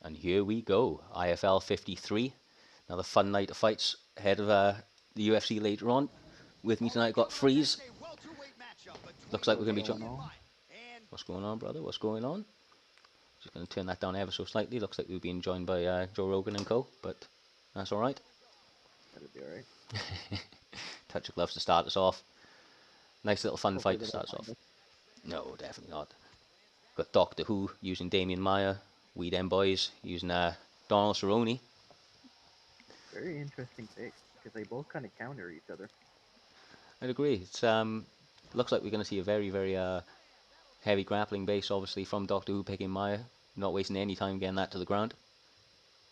And here we go, IFL 53. Another fun night of fights ahead of the UFC later on. With me tonight, I've got Freeze. Looks like we're going to be joining. What's going on, brother? What's going on? Just going to turn that down ever so slightly. Looks like we're being joined by Joe Rogan and co, but that's alright. That'll be alright. Touch of gloves to start us off. Nice little fun fight to start us off. No, definitely not. Got DoctorWho using Damian Maia. We Them Boys using Donald Cerrone. Very interesting pick, because they both kind of counter each other. I'd agree. It's looks like we're going to see a very, very heavy grappling base, obviously, from DoctorWho picking Maia. Not wasting any time getting that to the ground.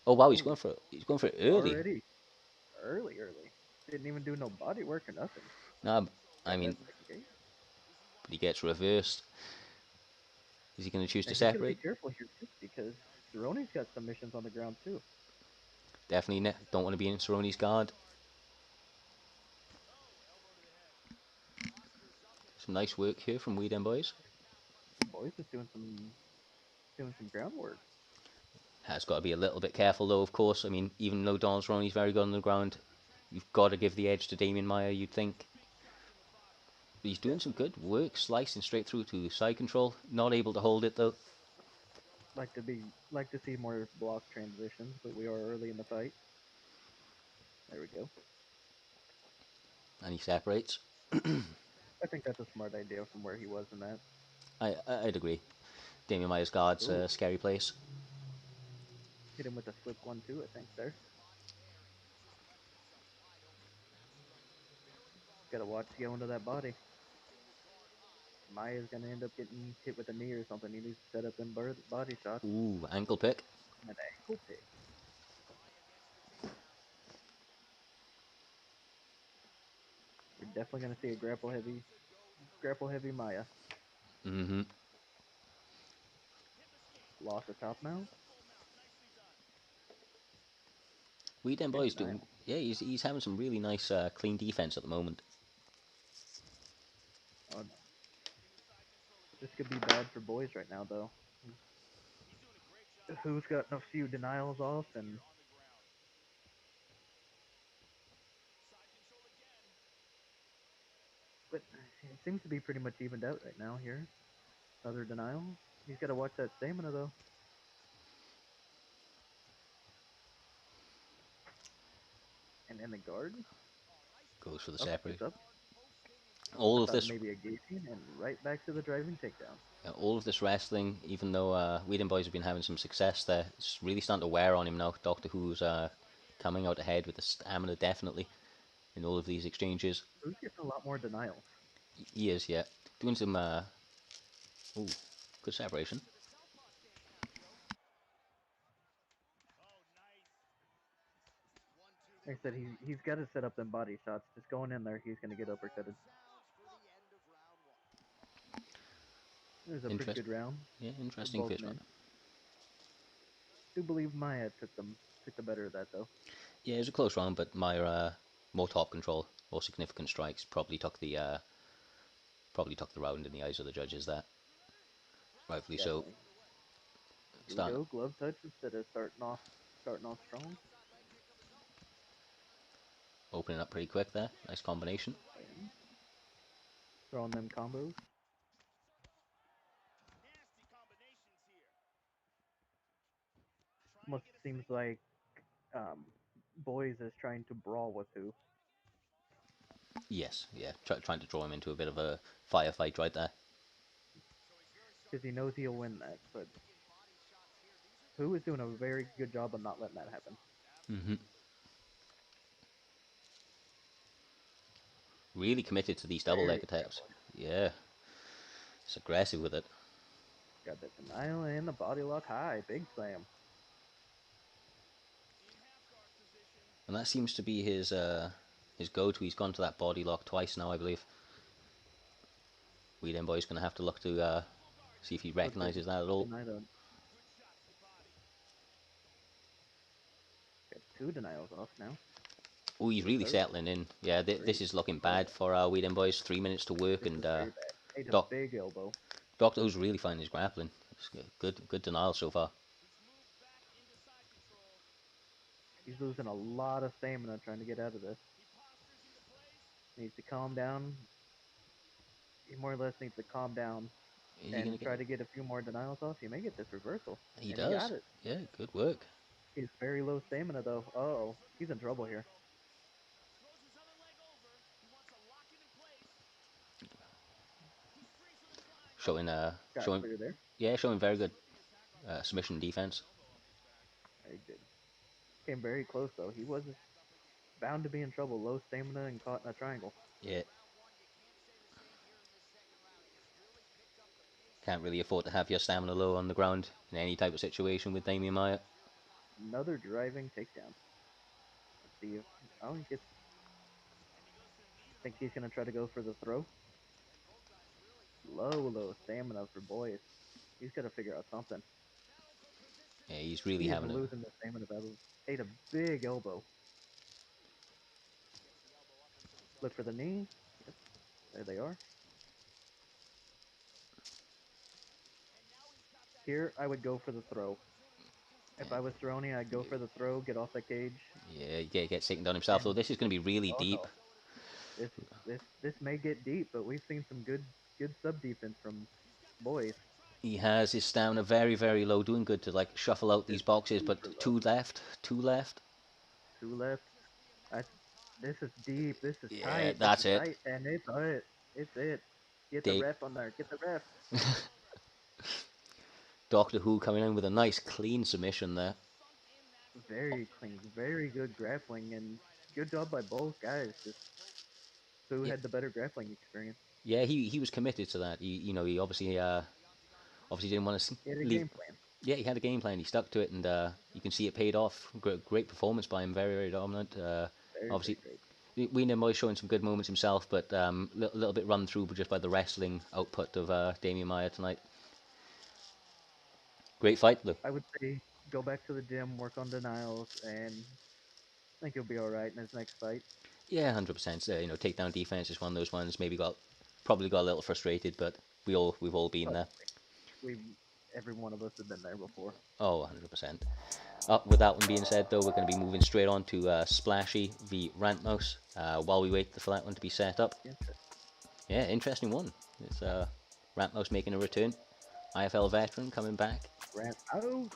Oh wow, he's going for it early. Already, early. Didn't even do no body work or nothing. Nah, I mean, but he gets reversed. Is he going to choose to separate? Be careful here too, because Cerrone's got submissions on the ground too. Definitely don't want to be in Cerrone's guard. Some nice work here from We Them Boys. Boys is doing some groundwork. Has got to be a little bit careful though, of course. I mean, even though Donald Cerrone's very good on the ground, you've got to give the edge to Damian Maia, you'd think. But he's doing some good work, slicing straight through to side control. Not able to hold it though. Like to see more block transitions, but we are early in the fight. There we go. And he separates. I think that's a smart idea from where he was in that. I'd agree. Damian Maia's guard's a scary place. Hit him with a slip 1-2, I think, there. Gotta watch going to that body. Maia's gonna end up getting hit with a knee or something. He needs to set up them body shots. Ooh, ankle pick. An ankle pick. We're definitely gonna see a grapple heavy Maia. Mm-hmm. Lost the top mount. We Them Boys doing, yeah, he's having some really nice clean defense at the moment. Oh, this could be bad for Boys right now, though. Who's gotten a few denials off, and but it seems to be pretty much evened out right now here. Other denial. He's got to watch that stamina though. And in the guard. Goes for the separate. All of this maybe a guillotine and right back to the driving takedown. All of this wrestling, even though We Them Boys have been having some success there, it's really starting to wear on him now. DoctorWho's coming out ahead with the stamina, definitely, in all of these exchanges. Who's getting a lot more denials? He is, yeah. Doing some, ooh, good separation. Like I said, he's got to set up them body shots. Just going in there, he's going to get uppercutted. It was a pretty good round. Yeah, interesting first round. I do believe Maia took the better of that though. Yeah, it was a close round, but Maia more top control, more significant strikes. Probably took the round in the eyes of the judges there. Rightfully so. Here we go, glove touch instead of starting off strong. Opening up pretty quick there. Nice combination. Throwing them combos. Almost seems like Boys is trying to brawl with who. Yes, yeah. Trying to draw him into a bit of a firefight right there. Because he knows he'll win that, but Who is doing a very good job of not letting that happen. Mm-hmm. Really committed to these double leg attacks. Yeah. It's aggressive with it. Got that denial and the body lock high. Big slam. And that seems to be his go-to. He's gone to that body lock twice now, I believe. We Them Boys going to have to look to see if he recognises that at all. Got 2 denials off now. Oh, he's really settling in. Yeah, this is looking bad for We Them Boys. 3 minutes to work, and big elbow. DoctorWho's really finding his grappling. It's good denial so far. He's losing a lot of stamina trying to get out of this. Needs to calm down. He more or less needs to calm down Is he gonna and get try it? to get a few more denials off. He may get this reversal. He And he does. got it. Yeah, good work. He's very low stamina though. Uh-oh. He's in trouble here. Showing Got showing clear there. yeah, showing very good submission defense. Very good. Came very close though. He was bound to be in trouble. Low stamina and caught in a triangle. Yeah. Can't really afford to have your stamina low on the ground in any type of situation with Damian Maya. Another driving takedown. Let's see if oh he gets think he's gonna try to go for the throw. Low stamina for Boyce. He's gotta figure out something. Yeah, he's really He is having a losing the stamina battle. Ate a big elbow. Look for the knee. Yep, there they are. Here, I would go for the throw. If I was Throny, I'd go for the throw, get off the cage, yeah, gets taken down himself though. and This is going to be really oh deep. no, this may get deep, but we've seen some good sub defense from Boyce. He has his stamina very low, doing good to like shuffle out these Just boxes, but super low. two left, two left. Two left. That's this is deep. This is Yeah, tight. This that's is it. tight, and it's it. It's it. Get the They ref on there. Get the ref. DoctorWho coming in with a nice clean submission there. Very clean. Very good grappling, and good job by both guys. Just who Yeah, had the better grappling experience. yeah, he was committed to that. He obviously didn't want to He had a leave. game plan. Yeah, he had a game plan. He stuck to it, and you can see it paid off. Great performance by him. Very dominant. Very Obviously, great. Wiener was showing some good moments himself, but little bit run through just by the wrestling output of Damian Maya tonight. Great fight, though. I would say go back to the gym, work on denials, and I think he'll be all right in his next fight. Yeah, 100%. Takedown defense is one of those ones. Probably got a little frustrated, but we've all been there. Probably. We every one of us have been there before. Oh, 100%. With that one being said, though, we're going to be moving straight on to Splashy V Rantmouse while we wait for that one to be set up. Interesting. Yeah, interesting one. It's Rantmouse making a return. IFL veteran coming back. Oh.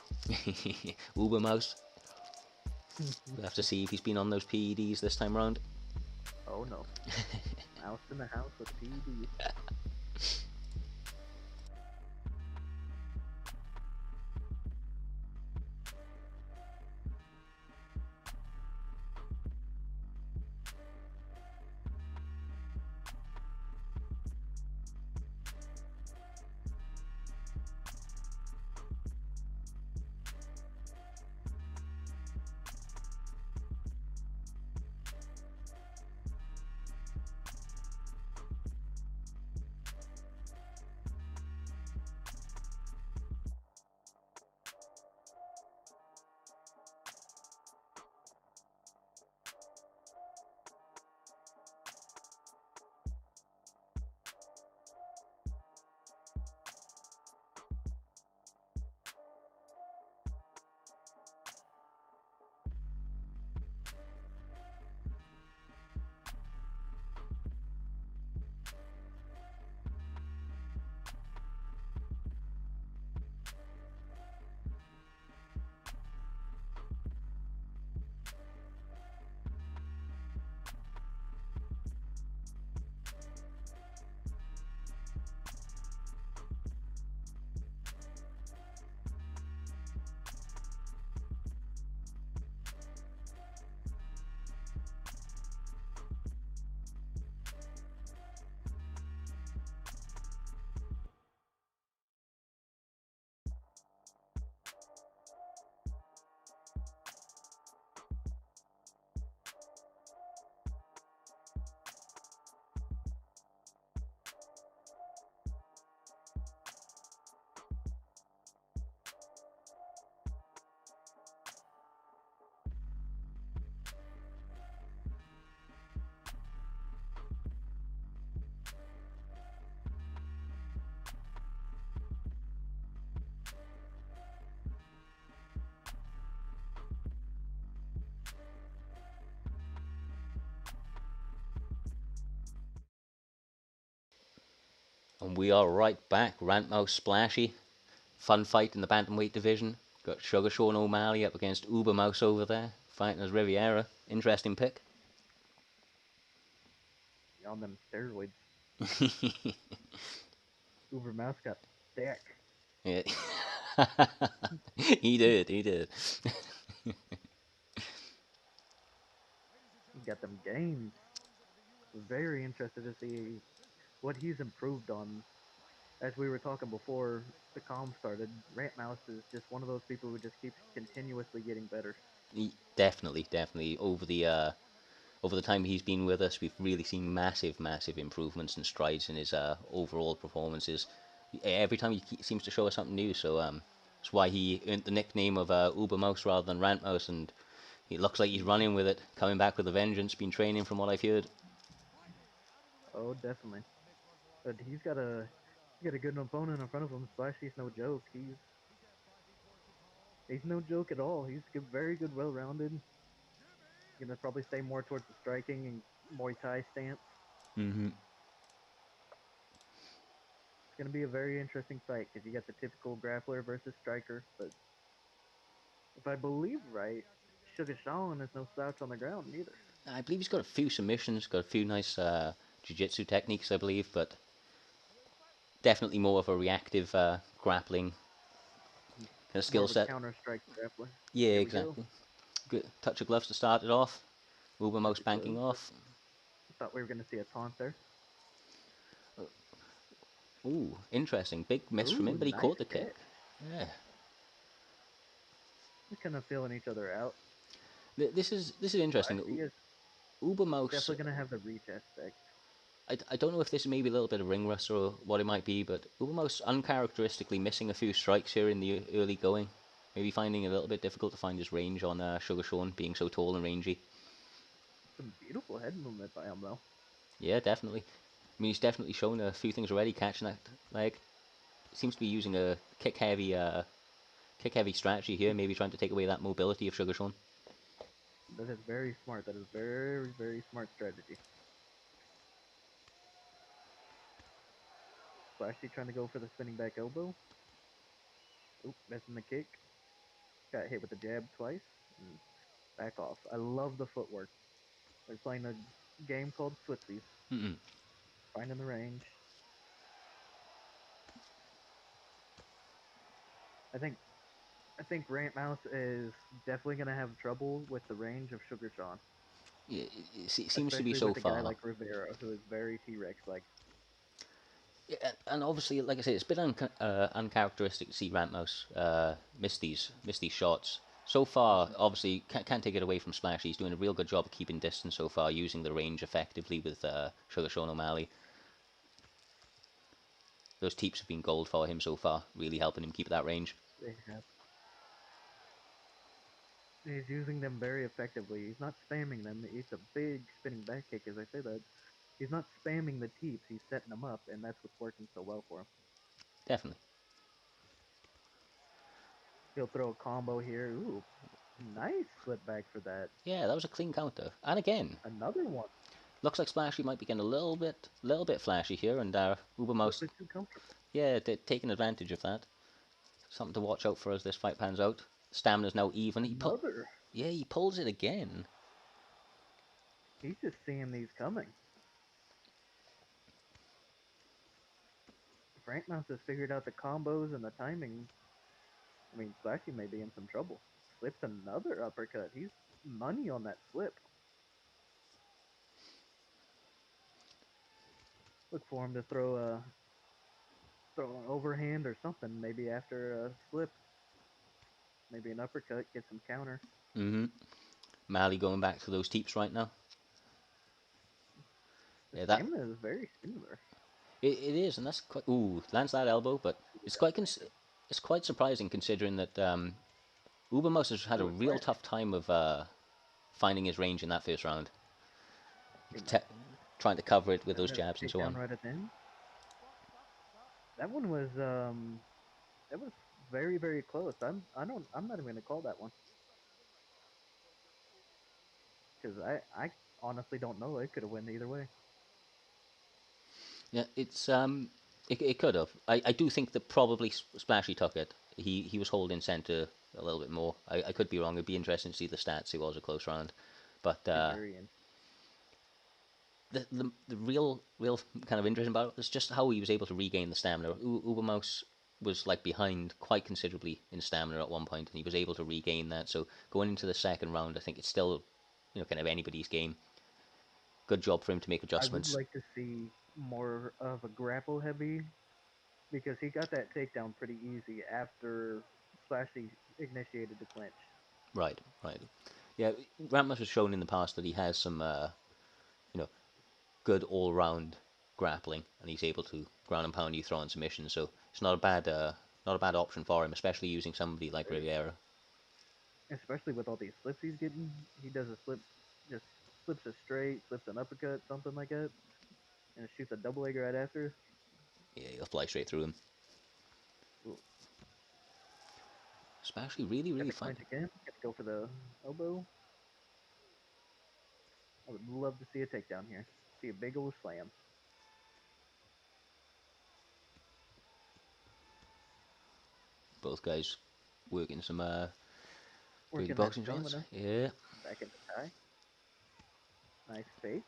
Uber Mouse. We'll have to see if he's been on those PEDs this time round. Oh no. Mouse in the house with PD. And we are right back. Rantmouse Splashy. Fun fight in the Bantamweight division. Got Sugar Sean O'Malley up against Ubermouse over there, fighting as Riviera. Interesting pick. On them steroids. Uber Mouse got thick. Yeah. He did. He got them gains. Very interested to see what he's improved on. As we were talking before the comm started, Rantmouse is just one of those people who just keeps continuously getting better. Definitely. Over the time he's been with us, we've really seen massive improvements and strides in his overall performances. Every time he seems to show us something new, so that's why he earned the nickname of Ubermouse rather than Rantmouse, and it looks like he's running with it, coming back with a vengeance. Been training from what I've heard. Oh, definitely. But he's got a good opponent in front of him. Splashy's no joke. He's no joke at all. He's good, very good, well-rounded. Gonna probably stay more towards the striking and Muay Thai stance. Mm-hmm. It's gonna be a very interesting fight because you got the typical grappler versus striker. But if I believe right, Sugar Sean is no slouch on the ground neither. I believe he's got a few submissions, got a few nice jiu-jitsu techniques, I believe, but definitely more of a reactive grappling kind of More skill of a set. counter-strike grappler. Yeah, Here we go. exactly. Good touch of gloves to start it off. Ubermouse Touch banking gloves. off. Thought we were gonna see a taunt there. Ooh, interesting. Big miss from him, Ooh, but he nice caught the kick. kick. Yeah. They're kind of feeling each other out. This is interesting. Splashy is Ubermouse. definitely gonna have the reach aspect. I don't know if this is maybe a little bit of ring rust or what it might be, but Ubermouse uncharacteristically missing a few strikes here in the early going. Maybe finding it a little bit difficult to find his range on Sugar Sean being so tall and rangy. Some beautiful head movement by him though. Yeah, definitely. I mean, he's definitely shown a few things already. Catching that leg, seems to be using a kick heavy strategy here. Maybe trying to take away that mobility of Sugar Sean. That is very smart. That is very smart strategy. Splashy trying to go for the spinning back elbow. Oop, missing the kick. Got hit with the jab twice. And back off. I love the footwork. They're playing a game called Footsies. Mm-mm. Finding the range. I think Rantmouse is definitely gonna have trouble with the range of Sugar Sean. Yeah, it seems to be Especially so with a guy far. like Rivera, who is very T-Rex like. Yeah, and obviously, like I say, it's a bit uncharacteristic to see Rantmouse miss these shots. So far, obviously, can't take it away from Splash. He's doing a real good job of keeping distance so far, using the range effectively with Sugar Sean O'Malley. Those teeps have been gold for him so far, really helping him keep that range. They have. He's using them very effectively. He's not spamming them. It's a big spinning back kick, as I say that. He's not spamming the teeps. He's setting them up, and that's what's working so well for him. Definitely. He'll throw a combo here. Ooh, nice slip back for that. Yeah, that was a clean counter. And again, Another one. looks like Splashy might be getting a little bit flashy here, and A little Ubermouse, bit too comfortable. yeah, taking advantage of that. Something to watch out for as this fight pans out. Stamina's now even. Another. Yeah, he pulls it again. He's just seeing these coming. Frank Mouse has figured out the combos and the timing. I mean, Splashy may be in some trouble. Slips another uppercut. He's money on that slip. Look for him to throw an overhand or something. Maybe after a slip, maybe an uppercut, get some counter. Mm-hmm. Mali going back to those teeps right now. The Yeah, that stamina is very similar. it is, and that's quite. Ooh, lands that elbow, but it's it's quite surprising considering that Ubermouse has had a It was real flat. tough time of finding his range in that first round. Trying to cover it with those Another jabs and so takedown on. right at the end. That one was that was very close. I'm not even gonna call that one because I honestly don't know. It could have went either way. Yeah, it's It could have. I do think that probably Splashy took it. He was holding centre a little bit more. I could be wrong. It'd be interesting to see the stats. It was a close round, but Be very in. the real kind of interesting about it was just how he was able to regain the stamina. Ubermouse was like behind quite considerably in stamina at one point, and he was able to regain that. So going into the second round, I think it's still kind of anybody's game. Good job for him to make I would adjustments. like to see more of a grapple heavy because he got that takedown pretty easy after Splashy initiated the clinch. Right, right. Yeah, Rantmouse has shown in the past that he has some you know good all round grappling, and he's able to ground and pound you, throw in submissions. So it's not a bad option for him, especially using somebody like Riviera. Especially with all these slips he's getting. He does a slip, just slips a straight, slips an uppercut, something like that, and shoots a double leg right after. Yeah, he'll fly straight through him. Ooh, It's actually really, got really the fun. clinch again. Get to go for the elbow. I would love to see a takedown here. See a big old slam. Both guys working some dirty Working that boxing shots. stamina. Yeah. Back in the tie. Nice fake.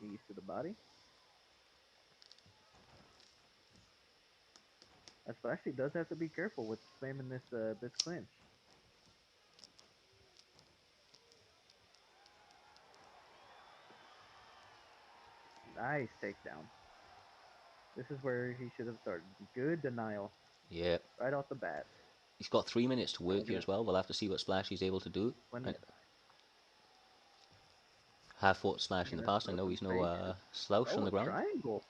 Knees to the body. Especially does have to be careful with spamming this clinch. Nice takedown. This is where he should have started. Good denial Yeah. right off the bat. He's got 3 minutes to Now work we're here gonna as well. We'll have to see what Splashy's able to do. when I have fought we're Splash in the gonna past. I throw know some he's no fakes. slouch on Oh, the a ground. triangle.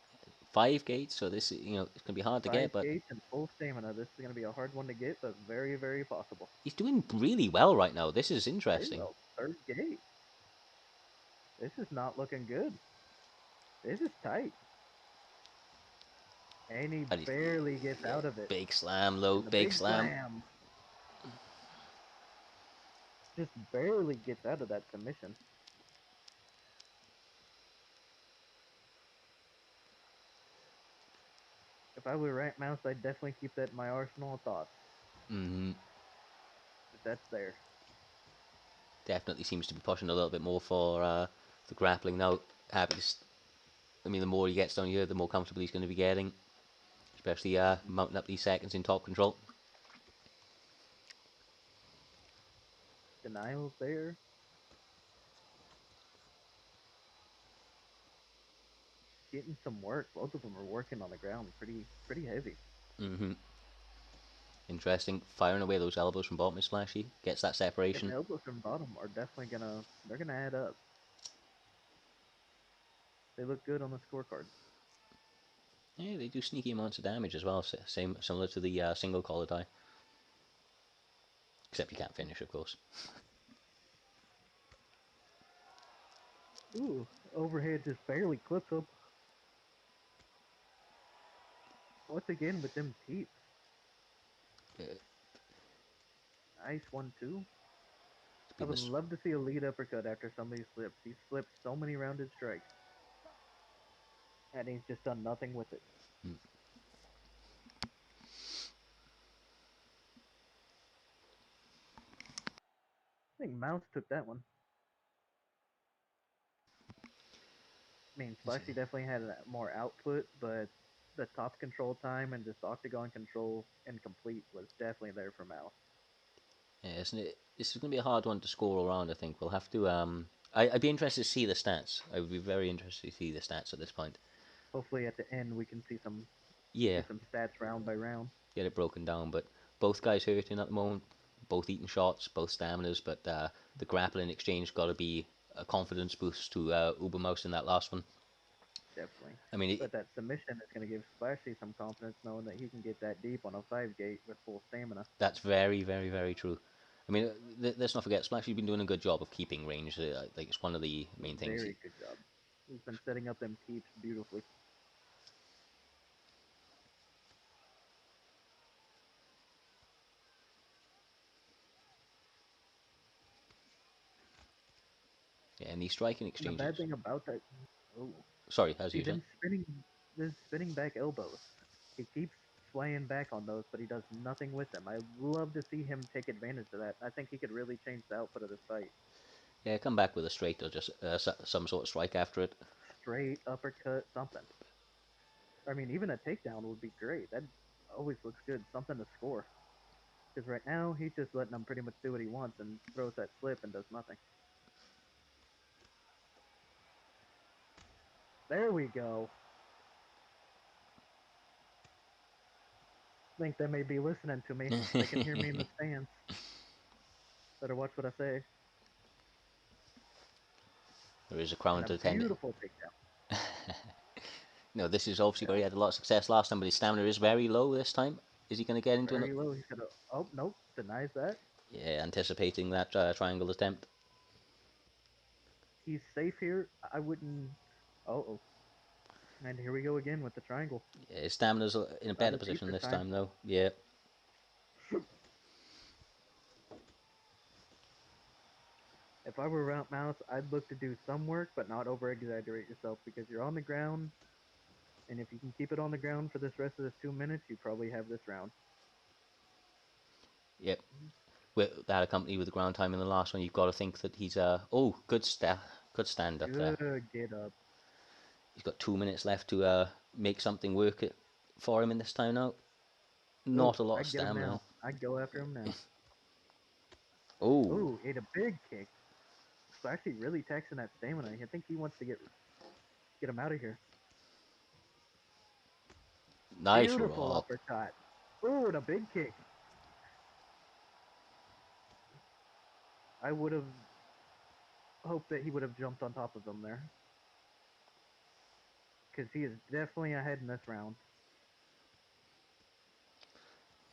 5 gates, so this it's gonna be hard to get, Five but gates and full stamina. This is gonna be a hard one to get, but very, very possible. he's doing really well right now. This is Very interesting. well. Third gate. This is not looking good. This is tight. And he And barely gets yeah, out of it. big slam, low, And the big big slam. slam just barely gets out of that submission. If I were Rantmouse, I'd definitely keep that in my arsenal of thoughts. Mm-hmm. If that's there. Definitely seems to be pushing a little bit more for the grappling now. Happy to, I mean, the more he gets down here, the more comfortable he's going to be getting, especially mounting up these seconds in top control. Denials there. Getting some work. Both of them are working on the ground pretty heavy. Mm-hmm. Interesting. Firing away those elbows from bottom is Splashy. Gets that And the separation. elbows from bottom are definitely they're gonna add up. They look good on the scorecard. Yeah, they do sneaky amounts of damage as well. Same, similar to the single collar tie. Except you can't finish, of course. Ooh, overhead just barely clips up. Once again with them teeps. Uh, Nice 1-2. it's I been would this. love to see a lead uppercut after somebody slips. He slipped so many rounded strikes. And he's just done nothing with it. Mm. I think Mouse took that one. I mean, Splashy definitely had more output, but the top control time and just octagon control and complete was definitely there for Mouse. Yeah, isn't it? This is going to be a hard one to score all around. I think we'll have to. I'd be interested to see the stats. I would be very interested to see the stats at this point. Hopefully at the end we can Yeah, see some stats round by round. get it broken down. But both guys hurting at the moment. Both eating shots, both staminas. But the grappling exchange got to be a confidence boost to Ubermouse in that last one. Definitely. I mean, But that submission is going to give Splashy some confidence knowing that he can get that deep on a 5 gate with full stamina. that's very, very, very true. I mean, let's not forget, Splashy's been doing a good job of keeping range. Like it's one of the main things. Very good job. He's been setting up them keeps beautifully. Yeah, and these striking And the bad exchanges. thing about that, oh, Sorry, as see usual. them spinning. There's spinning back elbows. He keeps swaying back on those, but he does nothing with them. I love to see him take advantage of that. I think he could really change the output of this fight. Yeah, come back with a straight or just some sort of strike after it. Straight uppercut, something. I mean, even a takedown would be great. That always looks good. Something to score. Because right now, he's just letting him pretty much do what he wants and throws that slip and does nothing. There we go. I think they may be listening to me. They can hear me in the stands. Better watch what I say. There is a crown And a to defend it. beautiful takedown. No, this is obviously where Yeah. he had a lot of success last time, but his stamina is very low this time. Is he going to get into it? Very low. He's gonna. Oh nope, denies that. Yeah, anticipating that triangle attempt. He's safe here. I wouldn't. Oh, and here we go again with the triangle. Yeah, his stamina's in a Not better as deep position this this time. time, though. Yeah. If I were Rantmouse, I'd look to do some work, but not over exaggerate yourself because you're on the ground, and if you can keep it on the ground for this rest of this 2 minutes, you probably have this round. Yep. With that accompanied with the ground time in the last one, you've got to think that he's good stand up there. Good get up. He's got 2 minutes left to make something work for him in this time now. Oh, Not a lot of I'd get him stamina. now. I'd go after him now. Oh, Oh, ate a big kick. Splashy really taxing that stamina. I think he wants to get him out of here. nice Beautiful rock. uppercut. Oh, and a big kick. I would have hoped that he would have jumped on top of him there. Because he is definitely ahead in this round.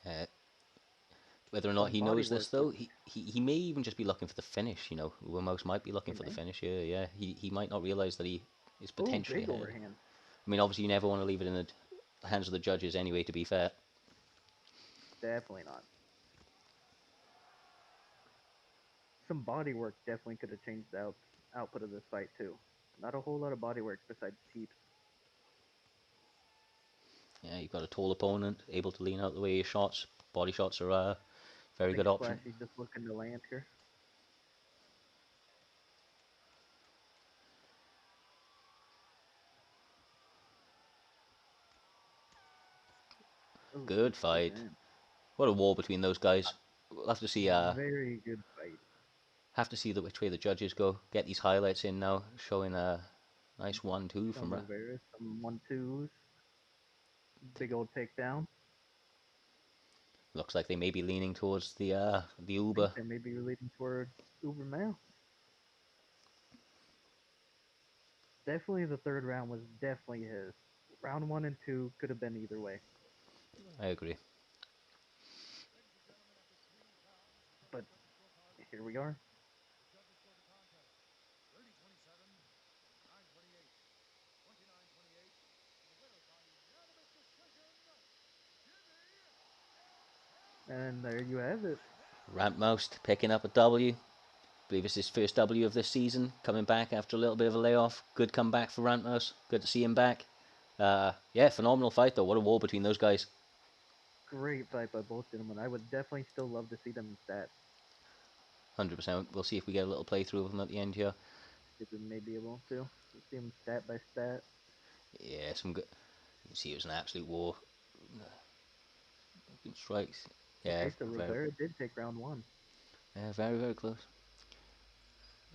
Uh, Whether or not Some he body knows work this, though, he may even just be looking for the finish. You know, Wilmos might be looking he for the made. finish here. Yeah, he might not realize that he is Oh, potentially big ahead. overhand. I mean, obviously, you never want to leave it in the hands of the judges anyway. To be fair. Definitely not. Some body work definitely could have changed the output of this fight too. Not a whole lot of body work besides keeps. Yeah, you've got a tall opponent, able to lean out the way his shots. Body shots are a I very think good option. Splashy just looking to land here. Oh, Good goes fight. in. What a war between those guys. We'll have to see. Very good fight. Have to see which way the judges go. Get these highlights in now, showing a nice 1-2 Some from. Rivera, some 1-2s. Big old takedown. Looks like they may be leaning towards the I think Uber. they may be leading towards Uber now. Definitely the third round was definitely his. Round 1 and 2 could have been either way. I agree. But here we are. And there you have it. Rantmouse picking up a W. I believe it's his first W of this season. Coming back after a little bit of a layoff. Good comeback for Rantmouse. Good to see him back. Yeah, phenomenal fight though. What a war between those guys. Great fight by both gentlemen. I would definitely still love to see them in stats. 100%. We'll see if we get a little playthrough of them at the end here. If we may be able to see them stat by stat. Yeah, some good. You can see it was an absolute war. Good strikes. Yeah, Okay, so Rivera did take round 1. very, very close.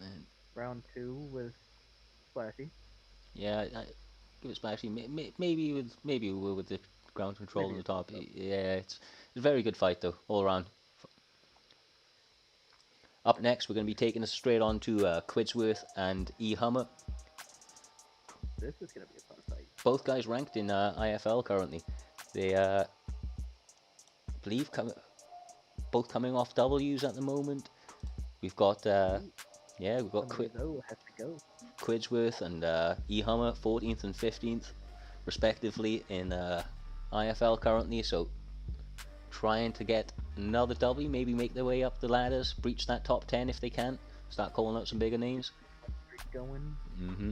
And Round 2 was Splashy. yeah, give it Splashy. Maybe with the ground control on Maybe the a top. toss up. Yeah, it's a very good fight though, all around. Up next, we're going to be taking us straight on to Quidsworth and E Hummer. This is going to be a fun fight. Both guys ranked in IFL currently. They believe both coming off W's at the moment. We've got we've got Somebody though has to go. Quidsworth and E Hummer 14th and 15th respectively in IFL currently. So trying to get another W, maybe make their way up the ladders, breach that top 10 if they can. Start calling out some bigger names. Going. Mm-hmm.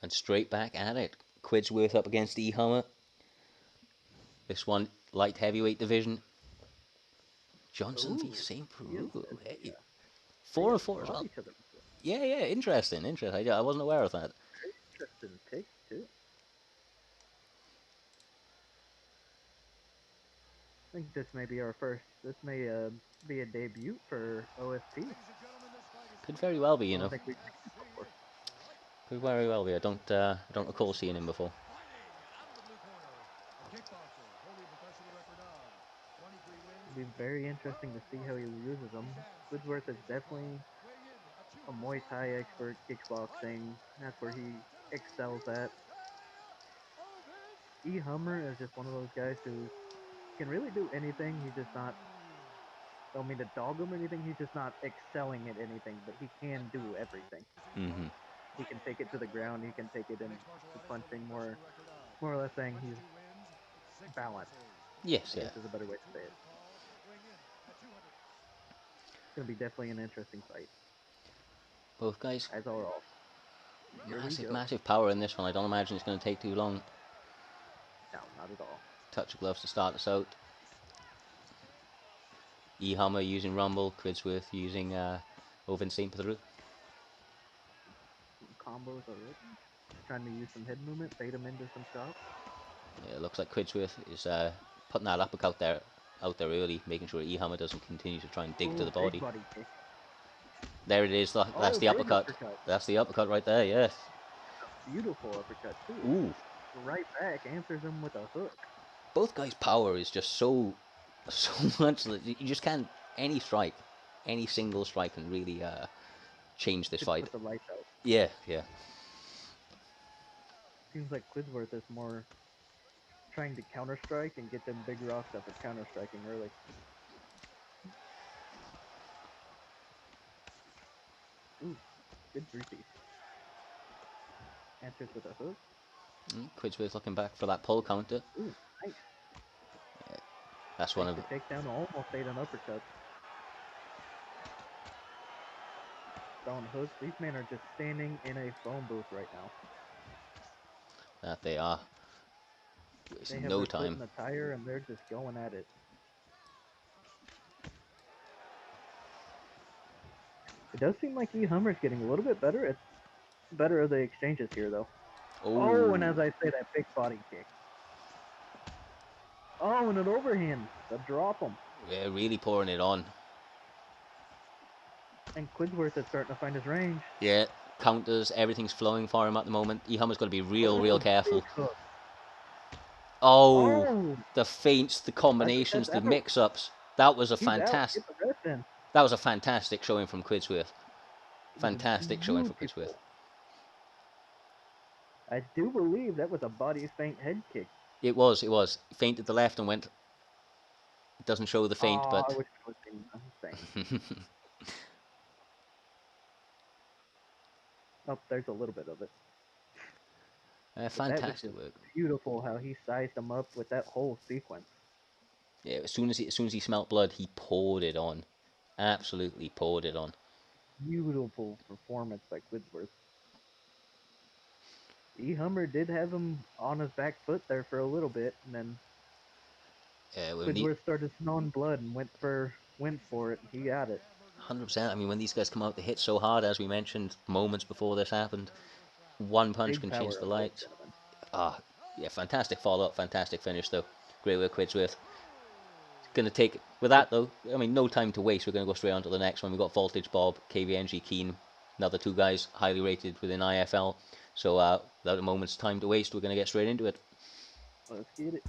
And straight back at it. Quidsworth up against E-Hummer. This one, light heavyweight division. Johnson v. St. Peru. Hey. 4 and 4 as well. Yeah, interesting. I wasn't aware of that. Very interesting pick, too. I think this may be our first. This may be a debut for OSP. Could very well be, you know. I think we've seen it before. Could very well be. I don't recall seeing him before. It'll be very interesting to see how he uses them. Quidsworth is definitely a Muay Thai expert, kickboxing. That's where he excels at. E-Hummer is just one of those guys who can really do anything. He's just not. Don't mean to dog him or anything. He's just not excelling at anything, but he can do everything. Mm-hmm. He can take it to the ground. He can take it into punching. More or less saying he's balanced. Yes, I guess is a better way to say it. It's gonna be definitely an interesting fight. Both guys. As are all. Massive power in this one. I don't imagine it's going to take too long. No, not at all. Touch of gloves to start us out. E-Hummer using Rumble, Quidsworth using over in St. Peru. Combos already. Trying to use some head movement, bait him into some shots. Yeah, it looks like Quidsworth is putting that uppercut out there early, making sure E-Hammer doesn't continue to try and dig to the body. There it is. That's the uppercut. That's the uppercut right there. Yes. Beautiful uppercut too. Ooh. Right back, answers him with a hook. Both guys' power is just so much that you just can't. Any single strike can really change this fight. Put the lights out. Yeah. Seems like Quidsworth is more trying to counter strike and get them big rocks up at counter striking early. Ooh, good three-piece. Answers with a hook. Quidsworth looking back for that pull counter. Ooh, nice. Yeah, that's one of the takedown, almost ate an uppercut. Throwing hooks. These men are just standing in a phone booth right now. That they are. They have no their time. foot in the tire and they're just going at it. It does seem like E-Hummer's getting a little bit better at the exchanges here, though. Oh, and as I say, that big body kick. Oh, and an overhand. The drop him. Yeah, really pouring it on. And Quidsworth is starting to find his range. Yeah, counters, everything's flowing for him at the moment. E-Hummer's got to be real careful. Oh, the feints, the combinations, the mix-ups. That was a fantastic. That was a fantastic showing from Quidsworth. Fantastic showing from Quidsworth. I do believe that was a body feint head kick. It was. Feinted the left and went. It doesn't show the feint, but. I wish it was feint. Oh, there's a little bit of it. Fantastic work. Beautiful how he sized him up with that whole sequence. Yeah, as soon as he smelt blood, he poured it on. Absolutely poured it on. Beautiful performance by Quidsworth. E-Hummer did have him on his back foot there for a little bit, and then Quidsworth started smelling blood and went for it. He got it. 100%. I mean, when these guys come out, they hit so hard, as we mentioned moments before this happened. One punch can change the lights. Yeah, fantastic follow-up, fantastic finish, though. Great work, Quidsworth. Going to take, with that, though, I mean, no time to waste. We're going to go straight on to the next one. We've got Voltage Bob, KvngKeen, another two guys highly rated within IFL. So, without a moment's time to waste, we're going to get straight into it. Let's get it.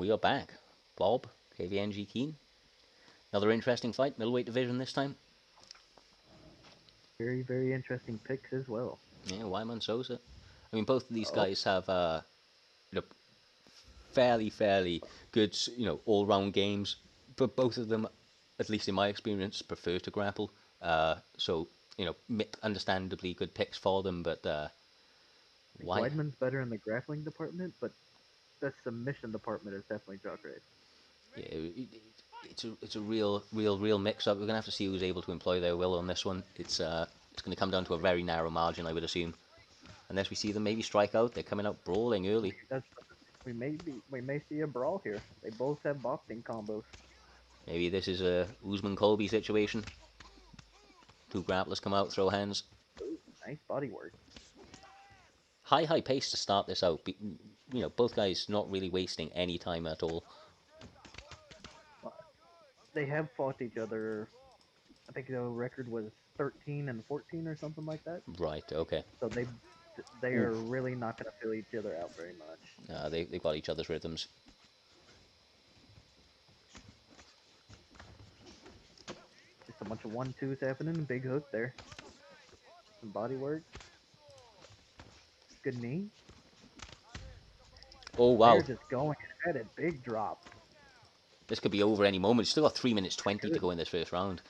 we are back. Bob, KvngKeen. Another interesting fight, middleweight division this time. Very, very interesting picks as well. Yeah, Wyman Sosa. I mean, both of these Oh. guys have fairly good, all-round games. But both of them, at least in my experience, prefer to grapple. So, understandably good picks for them. But why? Weidman's better in the grappling department, but the submission department is definitely Jacare. Yeah, it's a real mix-up. We're gonna have to see who's able to employ their will on this one. It's going to come down to a very narrow margin, I would assume. Unless we see them maybe strike out, they're coming out brawling early. We may see a brawl here. They both have boxing combos. Maybe this is a Usman-Colby situation. Two grapplers come out, throw hands. Ooh, nice body work. High pace to start this out. Both guys not really wasting any time at all. They have fought each other. I think the record was 13 and 14 or something like that. Right. Okay. So they are really not going to fill each other out very much. They've got each other's rhythms. Just a bunch of 1-2s happening. Big hook there. Some body work. Good knee. Oh wow! They're just going at it. Big drop. This could be over any moment. Still got 3 minutes 20 to go in this first round.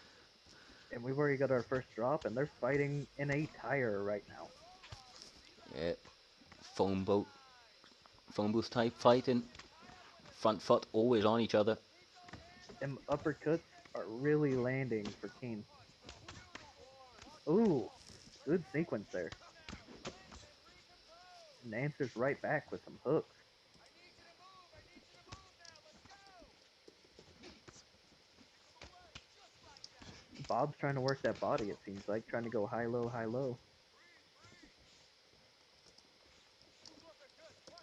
And we've already got our first drop, and they're fighting in a tire right now. Yeah. Phone booth type fighting. Front foot always on each other. Them uppercuts are really landing for Keen. Ooh, good sequence there. And answers right back with some hooks. Bob's trying to work that body, it seems like, trying to go high-low, high-low.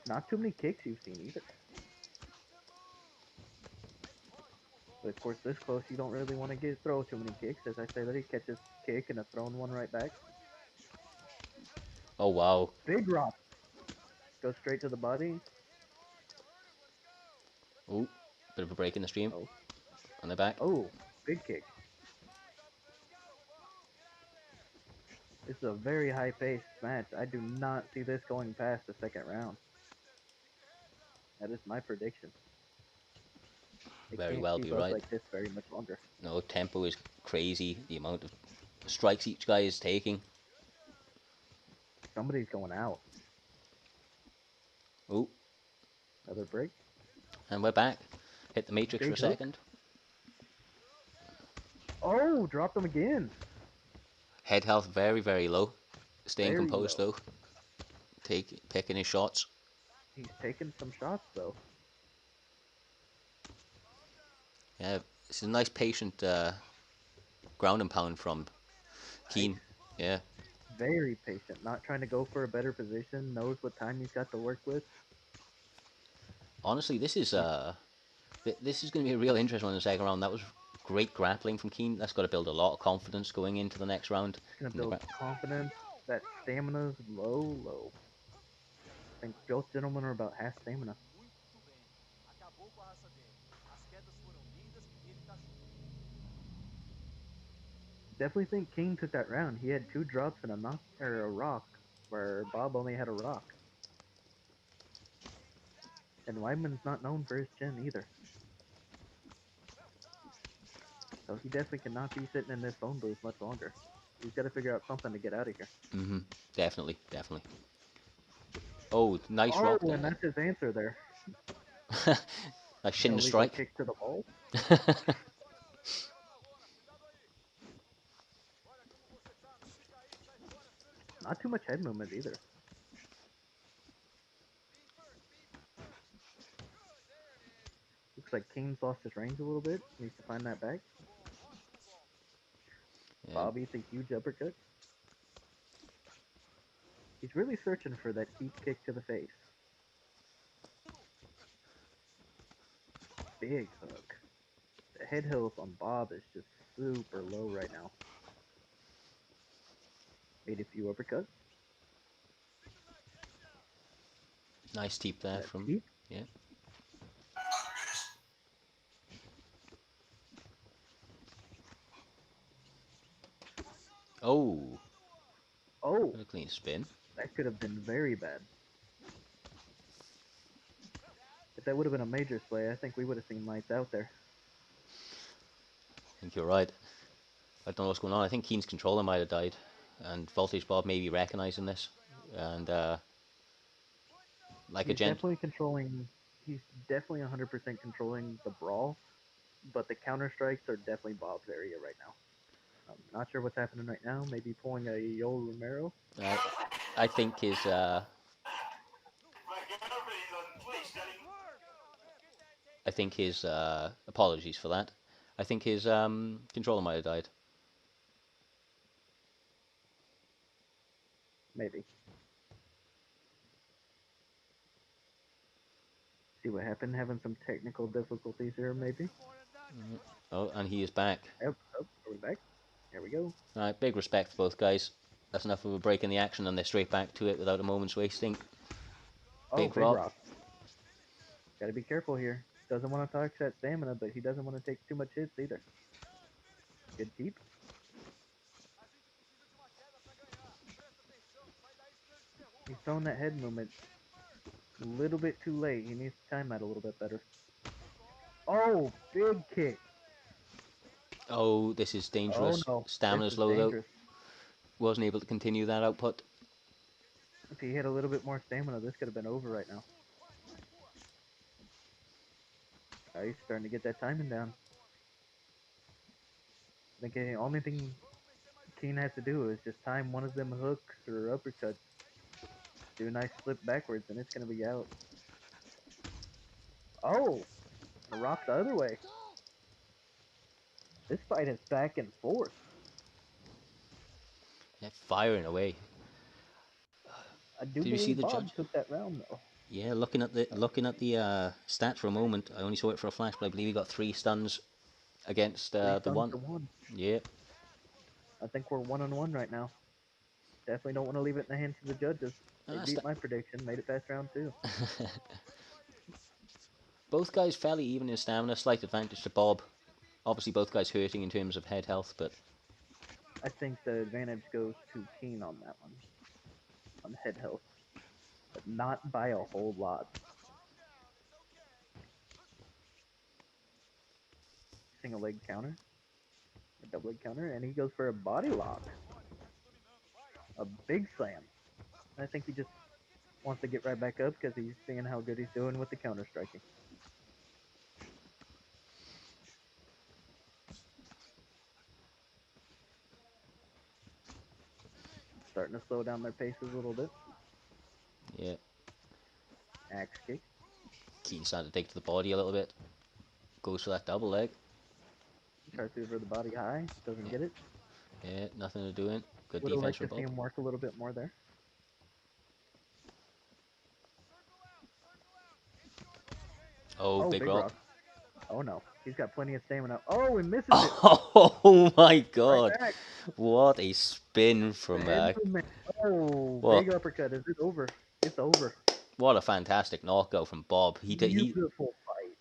Not too many kicks you've seen either. But of course, this close, you don't really want to throw too many kicks. As I say that, he catches kick and a thrown one right back. Oh wow! Big drop. Goes straight to the body. Oh, bit of a break in the stream. Oh. On the back. Oh, big kick. This is a very high-paced match. I do not see this going past the second round. That is my prediction. They Very can't well keep be up right. like this very much longer. No, tempo is crazy. The amount of strikes each guy is taking. Somebody's going out. Oh. Another break. And we're back. Hit the matrix Big for a hook. second. Oh, dropped him again. Head health very low. Staying Very composed low. though. Picking his shots. He's taking some shots though. Yeah, it's a nice patient ground and pound from Keen. Nice. Yeah. Very patient. Not trying to go for a better position. Knows what time he's got to work with. Honestly, this is going to be a real interesting one in the second round. That was great grappling from Keen. That's got to build a lot of confidence going into the next round. It's going to build confidence. That stamina's low. I think both gentlemen are about half stamina. Definitely think King took that round. He had 2 drops and a rock, where Bob only had a rock. And Weidman's not known for his chin either. So he definitely cannot be sitting in this phone booth much longer. He's got to figure out something to get out of here. Mm-hmm. Definitely. Oh, nice rock there. And that's his answer there. Like shin strike. Kick to the ball. Not too much head movement either. Looks like Kane's lost his range a little bit. Needs to find that back. Yeah. Bob eats a huge uppercut. He's really searching for that deep kick to the face. Big hook. The head health on Bob is just super low right now. Made a few uppercuts. Nice teep there from... Teep? Yeah. Oh, Oh, a clean spin. that could have been very bad. If that would have been a major play, I think we would have seen lights out there. I think you're right. I don't know what's going on. I think Keen's controller might have died, and Voltage Bob may be recognizing this. And like a He's gent. definitely controlling. He's definitely 100% controlling the brawl, but the counter strikes are definitely Bob's area right now. I'm not sure what's happening right now. Maybe pulling a Yoel Romero. I think his apologies for that. I think his controller might have died. Maybe. See what happened. Having some technical difficulties here, maybe. Oh, and he is back. Yep. Oh, are we back? There we go. All right, big respect for both guys. That's enough of a break in the action, and they're straight back to it without a moment's wasting. Oh, Big big rock. rock. Got to be careful here. Doesn't want to touch that stamina, but he doesn't want to take too much hits either. Good keep. He's throwing that head movement a little bit too late. He needs to time that a little bit better. Oh, big kick. Oh, this is Oh dangerous. no, this Stamina's is low though. dangerous. Wasn't able to continue that output. If he had a little bit more stamina, this could have been over right now. He's starting to get that timing down. I think the only thing Keen has to do is just time one of them hooks or uppercuts. Do a nice flip backwards, and it's going to be out. Oh, the rock the other way. This fight is back and forth. Yeah, firing away. I do Did you see believe the Bob judge? took that round though. Yeah, looking at the stats for a moment. I only saw it for a flash, but I believe he got 3 stuns against Three the stuns one. to one. Yeah. I think we're 1-1 right now. Definitely don't want to leave it in the hands of the judges. They beat my prediction, made it past round 2. Both guys fairly even in stamina, slight advantage to Bob. Obviously, both guys hurting in terms of head health, but I think the advantage goes to Keen on that one, on head health, but not by a whole lot. Single leg counter, a double leg counter, and he goes for a body lock. A big slam. I think he just wants to get right back up because he's seeing how good he's doing with the counter striking. Starting to slow down their paces a little bit. yeah. Axe kick. Keen starting to dig to the body a little bit. Goes for that double leg. Tries to over the body high. Doesn't get it. Yeah, nothing to do in. Good Would have defense liked to from see Bob. him work a little bit more there. Oh, Oh, big big rock. rock. Oh no, he's got plenty of stamina. Oh, he misses it. Oh my Right god. back. What a spin The from head movement. Oh, what big uppercut. Is it over? It's over. what a fantastic knockout from Bob. He Beautiful fight.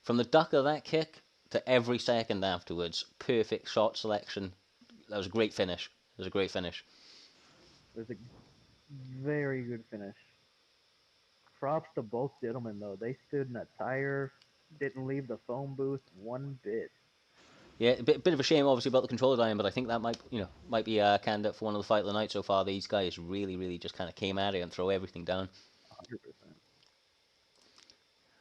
from the duck of that kick to every second afterwards, perfect shot selection. That was a great finish. It was a great finish. It was a very good finish. Props to both gentlemen, though. They stood in a tire, didn't leave the phone booth one bit. Yeah, a bit of a shame, obviously, about the controller dying, but I think that might be a candidate for one of the fight of the night so far. These guys really just kind of came at it and throw everything down. 100%.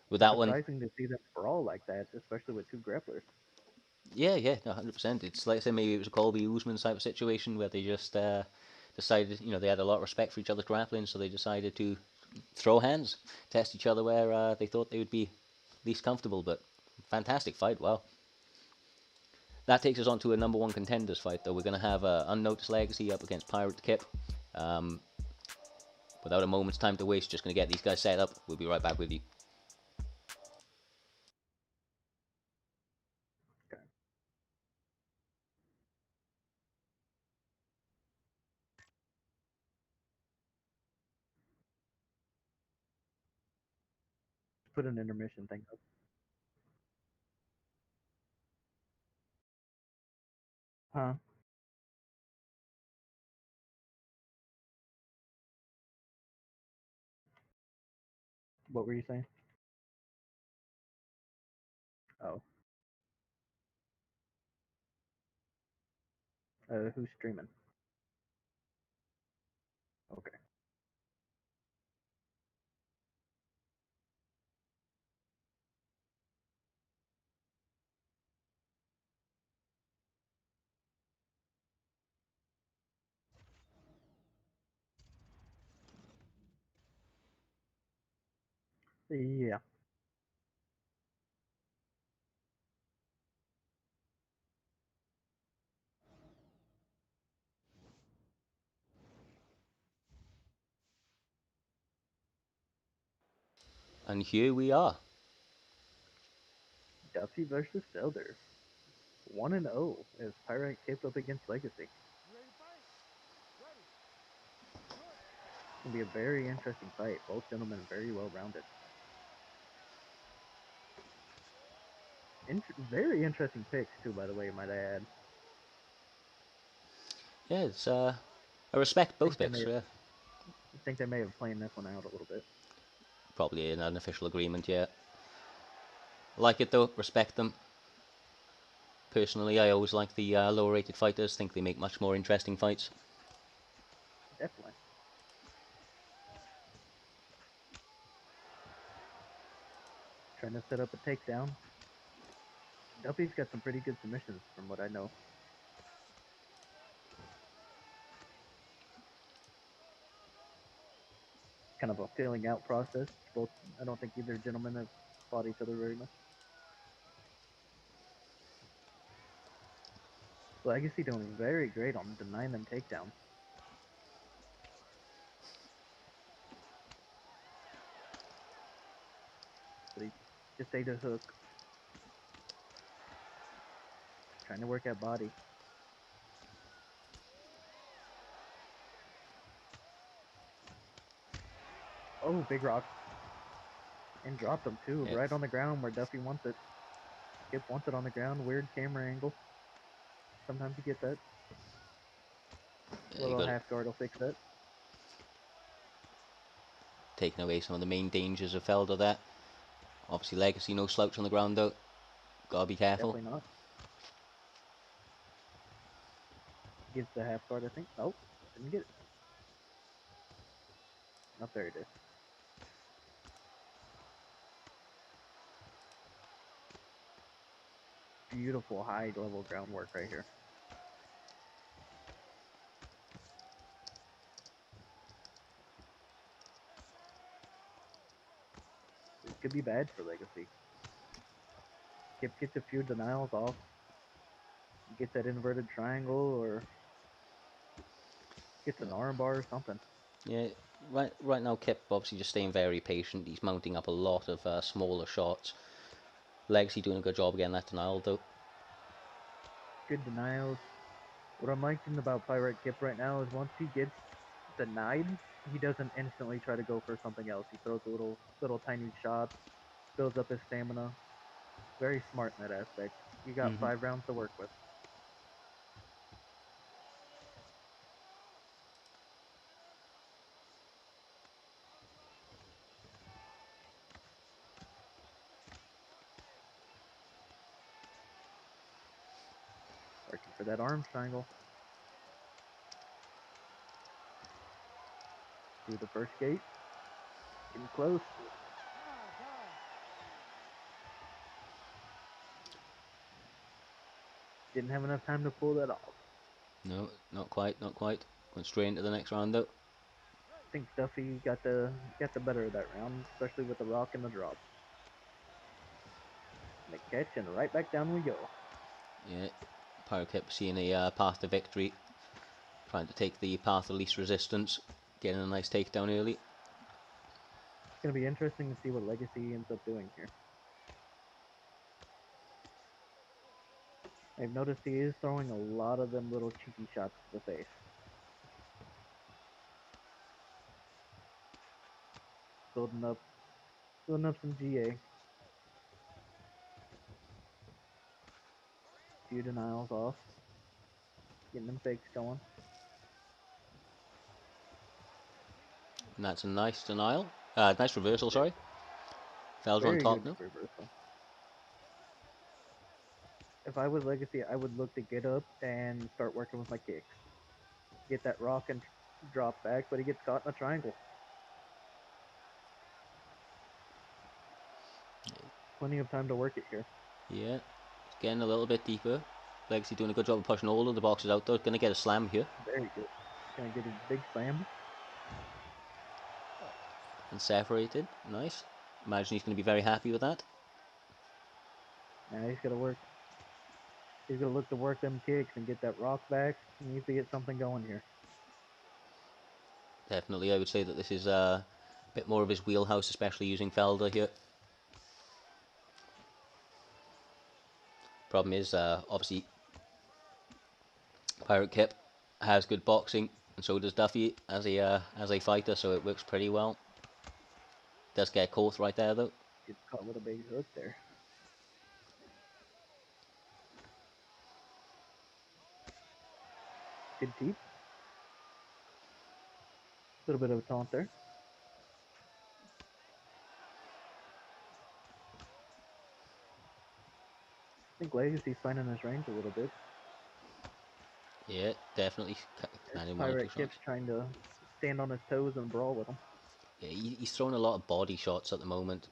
With It's that one, surprising to see them brawl like that, especially with two grapplers. yeah, no, 100%. It's like I said, maybe it was a Colby Usman type of situation where they just decided, they had a lot of respect for each other's grappling, so they decided to throw hands, test each other where they thought they would be least comfortable. But fantastic fight, wow. That takes us on to a number 1 contenders fight, though. We're going to have Unnoticed Legacy up against Pirate Kip. Um, without a moment's time to waste, just going to get these guys set up. We'll be right back with you. Okay. Put an intermission thing up. Huh? What were you saying? Oh. Who's streaming? Okay. Yeah. And here we are. Duffy versus Felder. 1-0 as Pyrite taped up against Legacy. It's going to be a very interesting fight. Both gentlemen very well rounded. Very interesting picks, too, by the way, might I add. Yeah, it's I respect both picks. Yeah, I think they may have planned this one out a little bit. probably an unofficial agreement. Yeah, like it though. Respect them. Personally, I always like the lower-rated fighters. Think they make much more interesting fights. Definitely. Trying to set up a takedown. Duffy's got some pretty good submissions from what I know. Kind of a filling out process. Both, I don't think either gentleman have fought each other very much. Legacy doing very great on denying them takedowns. But he just ate a hook. Trying to work at body. Oh, big rock. And dropped him too, Yeah. right on the ground where Duffy wants it. Kip wants it on the ground. Weird camera angle. Sometimes you get that. You Little got half guard will fix that. taking away some of the main dangers of Felder there. Obviously, Legacy no slouch on the ground though. Gotta be careful. Definitely not. Gives the half guard, I think. Oh, didn't get it. Not there it is. Beautiful high level groundwork right here. This could be bad for Legacy. Kip gets a few denials off. Gets that inverted triangle or gets an arm bar or something. Yeah, right now Kip obviously just staying very patient. He's mounting up a lot of smaller shots. Legacy doing a good job getting that denial though. Good denials. What I'm liking about Pyrite Kip right now is once he gets denied, he doesn't instantly try to go for something else. He throws a little tiny shots, builds up his stamina. Very smart in that aspect. You got 5 rounds to work with. Working for that arm triangle. Through the first gate. Getting close. Didn't have enough time to pull that off. No, not quite, not quite. Going straight into the next round though. I think Duffy got the better of that round, especially with the rock and the drop. And the catch, and right back down we go. Yeah, Pyro Kip seeing a path to victory. Trying to take the path of least resistance. Getting a nice takedown early. It's going to be interesting to see what Legacy ends up doing here. I've noticed he is throwing a lot of them little cheeky shots to the face. Building up some GA. Few denials off. Getting them fakes going. And that's a nice denial. Nice reversal, sorry. Felder on Very top good now. reversal. If I was Legacy, I would look to get up and start working with my kicks. Get that rock and drop back, but he gets caught in a triangle. Plenty of time to work it here. Yeah, getting a little bit deeper. Legacy doing a good job of pushing all of the boxes out though. Going to get a slam here. Very good. Gonna get his big slam. And separated. Nice. Imagine he's going to be very happy with that. Now he's gonna work. He's gonna look to work them kicks and get that rock back. He needs to get something going here. Definitely, I would say that this is a bit more of his wheelhouse, especially using Felder here. Problem is, obviously, Pirate Kip has good boxing, and so does Duffy as a fighter, so it works pretty well. Does get caught right there though. Gets caught with a big hook there. Good teep. A little bit of a taunt there. I think Legacy's finding his range a little bit. Yeah, definitely. Landing one or two Pirate shots. Kip's trying to stand on his toes and brawl with him. Yeah, he's throwing a lot of body shots at the moment.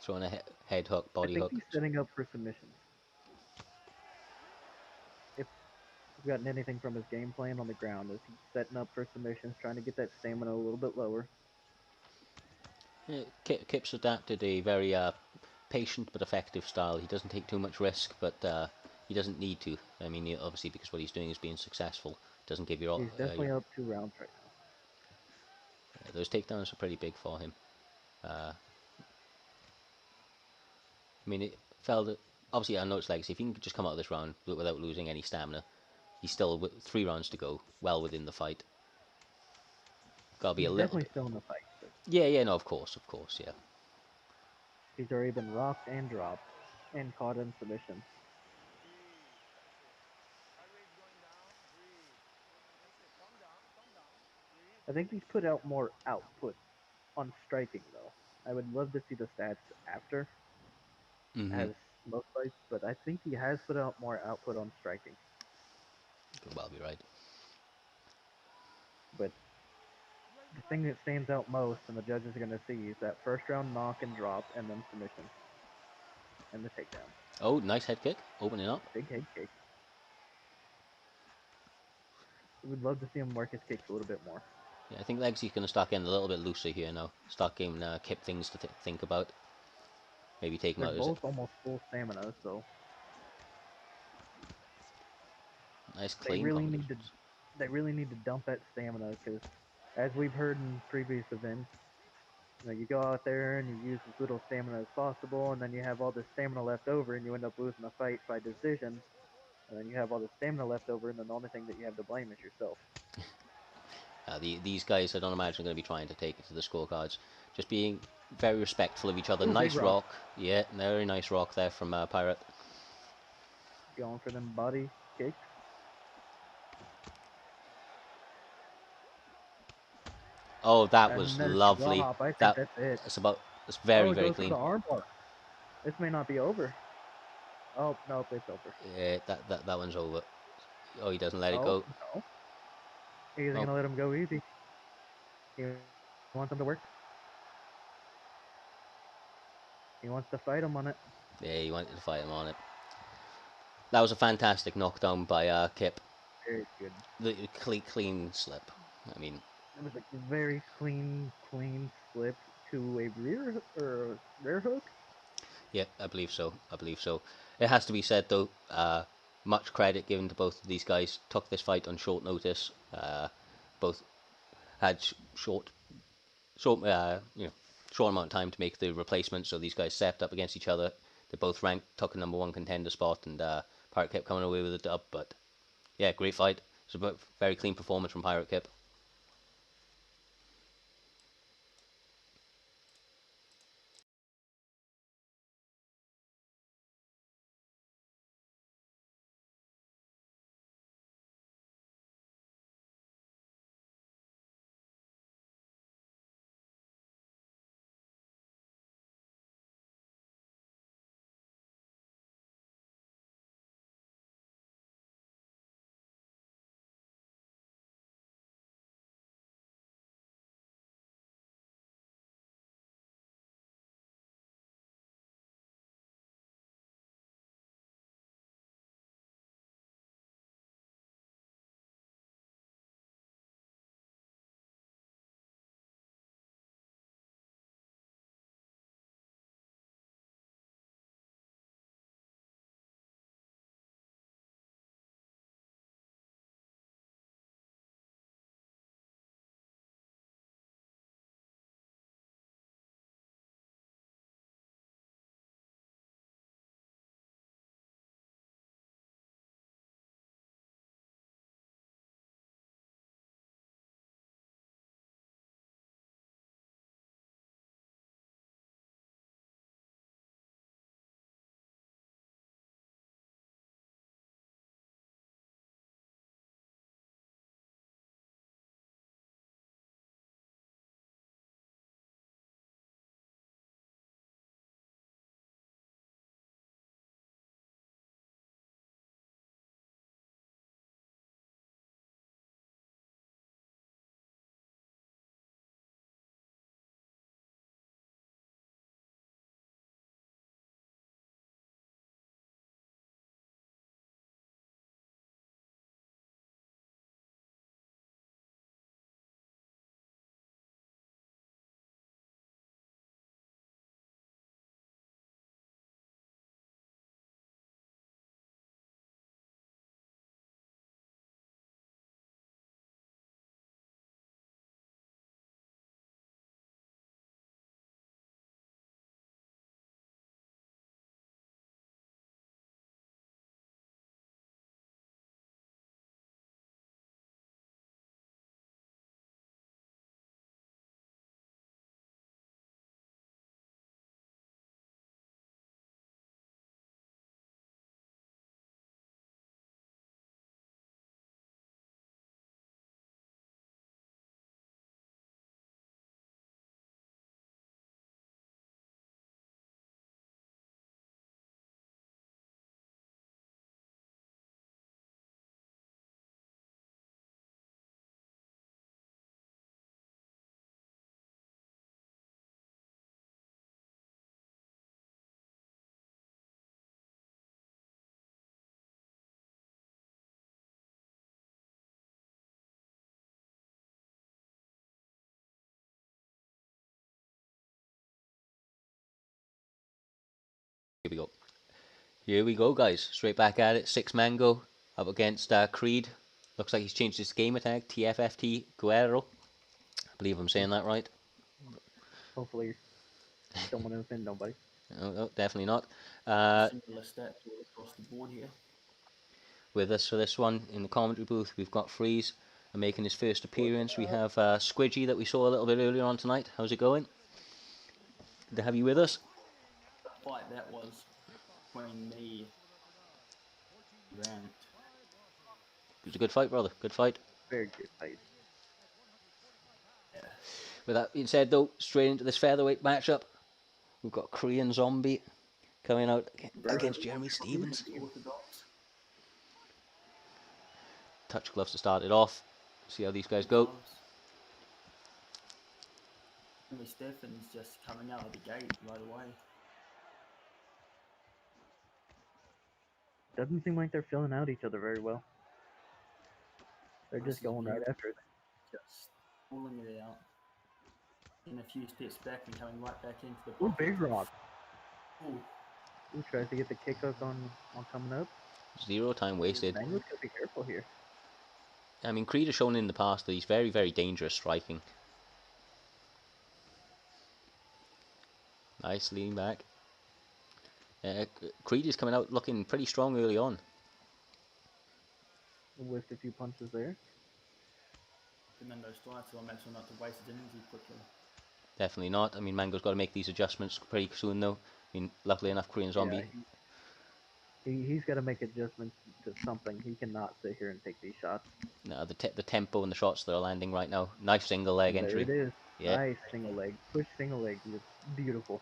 Throwing a head hook, I body think hook. he's setting up for submissions. If we've gotten anything from his game plan on the ground, is he's setting up for submissions, trying to get that stamina a little bit lower. Yeah, Kip's adapted a very patient but effective style. He doesn't take too much risk, but he doesn't need to. I mean, obviously, because what he's doing is being successful. Doesn't give He's definitely up 2 rounds right now. those takedowns are pretty big for him. I mean, it felt obviously I know it's Legacy. If he can just come out of this round without losing any stamina, he's still with 3 rounds to go, well within the fight. Gotta be He's a little definitely bit. still in the fight, but Yeah, no, of course, yeah. he's already been rocked and dropped and caught in submission. I think he's put out more output on striking, though. I would love to see the stats after, Mm-hmm. as most fights, but I think he has put out more output on striking. Could well be right. But the thing that stands out most, and the judges are going to see, is that first round knock and drop, and then submission, and the takedown. Oh, nice head kick, opening up. Big head kick. We'd love to see him work his kicks a little bit more. Yeah, I think Legacy's going to start getting a little bit looser here now. Start giving Kip things to think about. Maybe take him They're out. Is it both almost full stamina, so nice they clean really need to combinations? dump that stamina, because as we've heard in previous events, you go out there and you use as little stamina as possible, and then you have all this stamina left over, and you end up losing the fight by decision, and then you have all this stamina left over, and then the only thing that you have to blame is yourself. These guys, I don't imagine, are going to be trying to take it to the scorecards. Just being very respectful of each other. Ooh, big Nice rock. rock. Yeah, very nice rock there from Pirate. Going for them body kicks. Oh, that was And there's the jaw lovely. hop. I think That that's it. that's very, Oh, it very goes for clean. the armbar. This may not be over. Oh, nope, it's over. Yeah, that one's over. Oh, he doesn't let it Oh, go. no. He's Oh, going to let him go easy. He wants him to work. He wants to fight him on it. yeah, he wanted to fight him on it. That was a fantastic knockdown by Kip. Very good. The clean slip. I mean, It was a very clean slip to a rear hook. yeah, I believe so. I believe so. It has to be said though. Much credit given to both of these guys. Took this fight on short notice. Both had short, short amount of time to make the replacements. So these guys stepped up against each other. They both ranked, took a number 1 contender spot, and Pirate kept coming away with a dub. But yeah, great fight. It's a very clean performance from Pirate Kip. Here we go. Here we go, guys. Straight back at it. Six Mango up against Creed. Looks like he's changed his game tag. TFFT Guero. I believe I'm saying that right. Hopefully, don't want to offend nobody. Oh, definitely not. Similar stats all across the board here. With us for this one in the commentary booth, we've got Freeze making his first appearance. We have Squidgy that we saw a little bit earlier on tonight. How's it going? Good to have you with us. The fight that was between me and Rant. It was a good fight, brother. Good fight. Very good fight. Yeah. With that being said, though, straight into this featherweight matchup, we've got Korean Zombie coming out against Jeremy Stevens. Orthodox. Touch gloves to start it off. See how these guys go. Jeremy Stevens just coming out of the gate right away. Doesn't seem like they're filling out each other very well. They're just going right after it. Just pulling it out. In a few steps back and coming right back into the Ooh, pocket. big rock. Ooh. Ooh, tries to get the kick hook on coming up. 0 time wasted. Mango's gotta be careful here. I mean, Creed has shown in the past that he's very, very dangerous striking. Nice lean back. Creed is coming out looking pretty strong early on. Whiffed a few punches there. Mango strikes, so I'll make sure not to waste his energy quickly. Definitely not. I mean, Mango's got to make these adjustments pretty soon, though. I mean, luckily enough, Korean Zombie. Yeah, he's got to make adjustments to something. He cannot sit here and take these shots. No, the tempo and the shots that are landing right now. Nice single leg entry. There it is. Yeah. Nice single leg. Push single leg. Beautiful.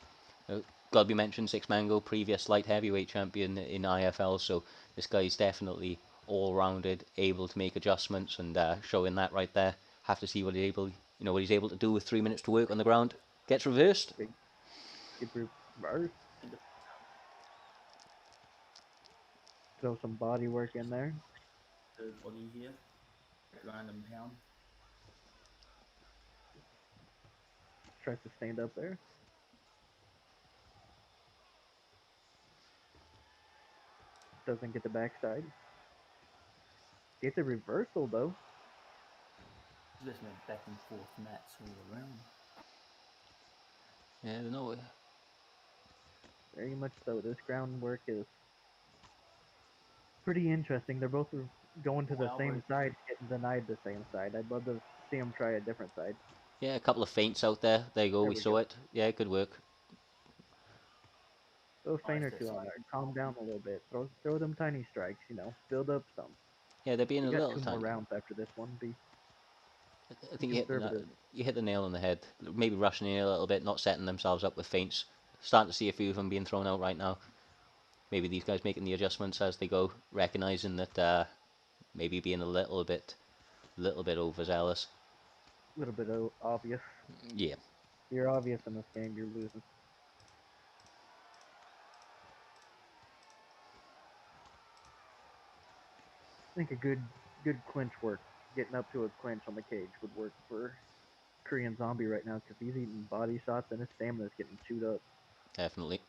Got to be mentioned, Six Mango, previous light heavyweight champion in IFL, so this guy's definitely all-rounded, able to make adjustments, and showing that right there. Have to see what he's able to do with 3 minutes to work on the ground. Gets reversed. Big reverse. Throw some body work in there. Third body here. Ground and pound. Tries to stand up there. Doesn't get the backside. Gets a reversal though. Just went back and forth mats all around. Yeah, no. Very much so. This groundwork is pretty interesting. They're both going to the same side, getting denied the same side. I'd love to see them try a different side. Yeah, a couple of feints out there. There you go. We saw it. Yeah, good work. Throw a feint or two on there. Calm down a little bit. Throw them tiny strikes. Build up some. Yeah, they're being a little two tiny. more rounds after this one. I think you hit the nail on the head. Maybe rushing in a little bit, not setting themselves up with feints. Starting to see a few of them being thrown out right now. Maybe these guys making the adjustments as they go, recognizing that maybe being a little bit overzealous. A little bit obvious. Yeah. If you're obvious in this game, you're losing. I think a good clinch work, getting up to a clinch on the cage would work for Korean Zombie right now because he's eating body shots and his stamina's getting chewed up. Definitely.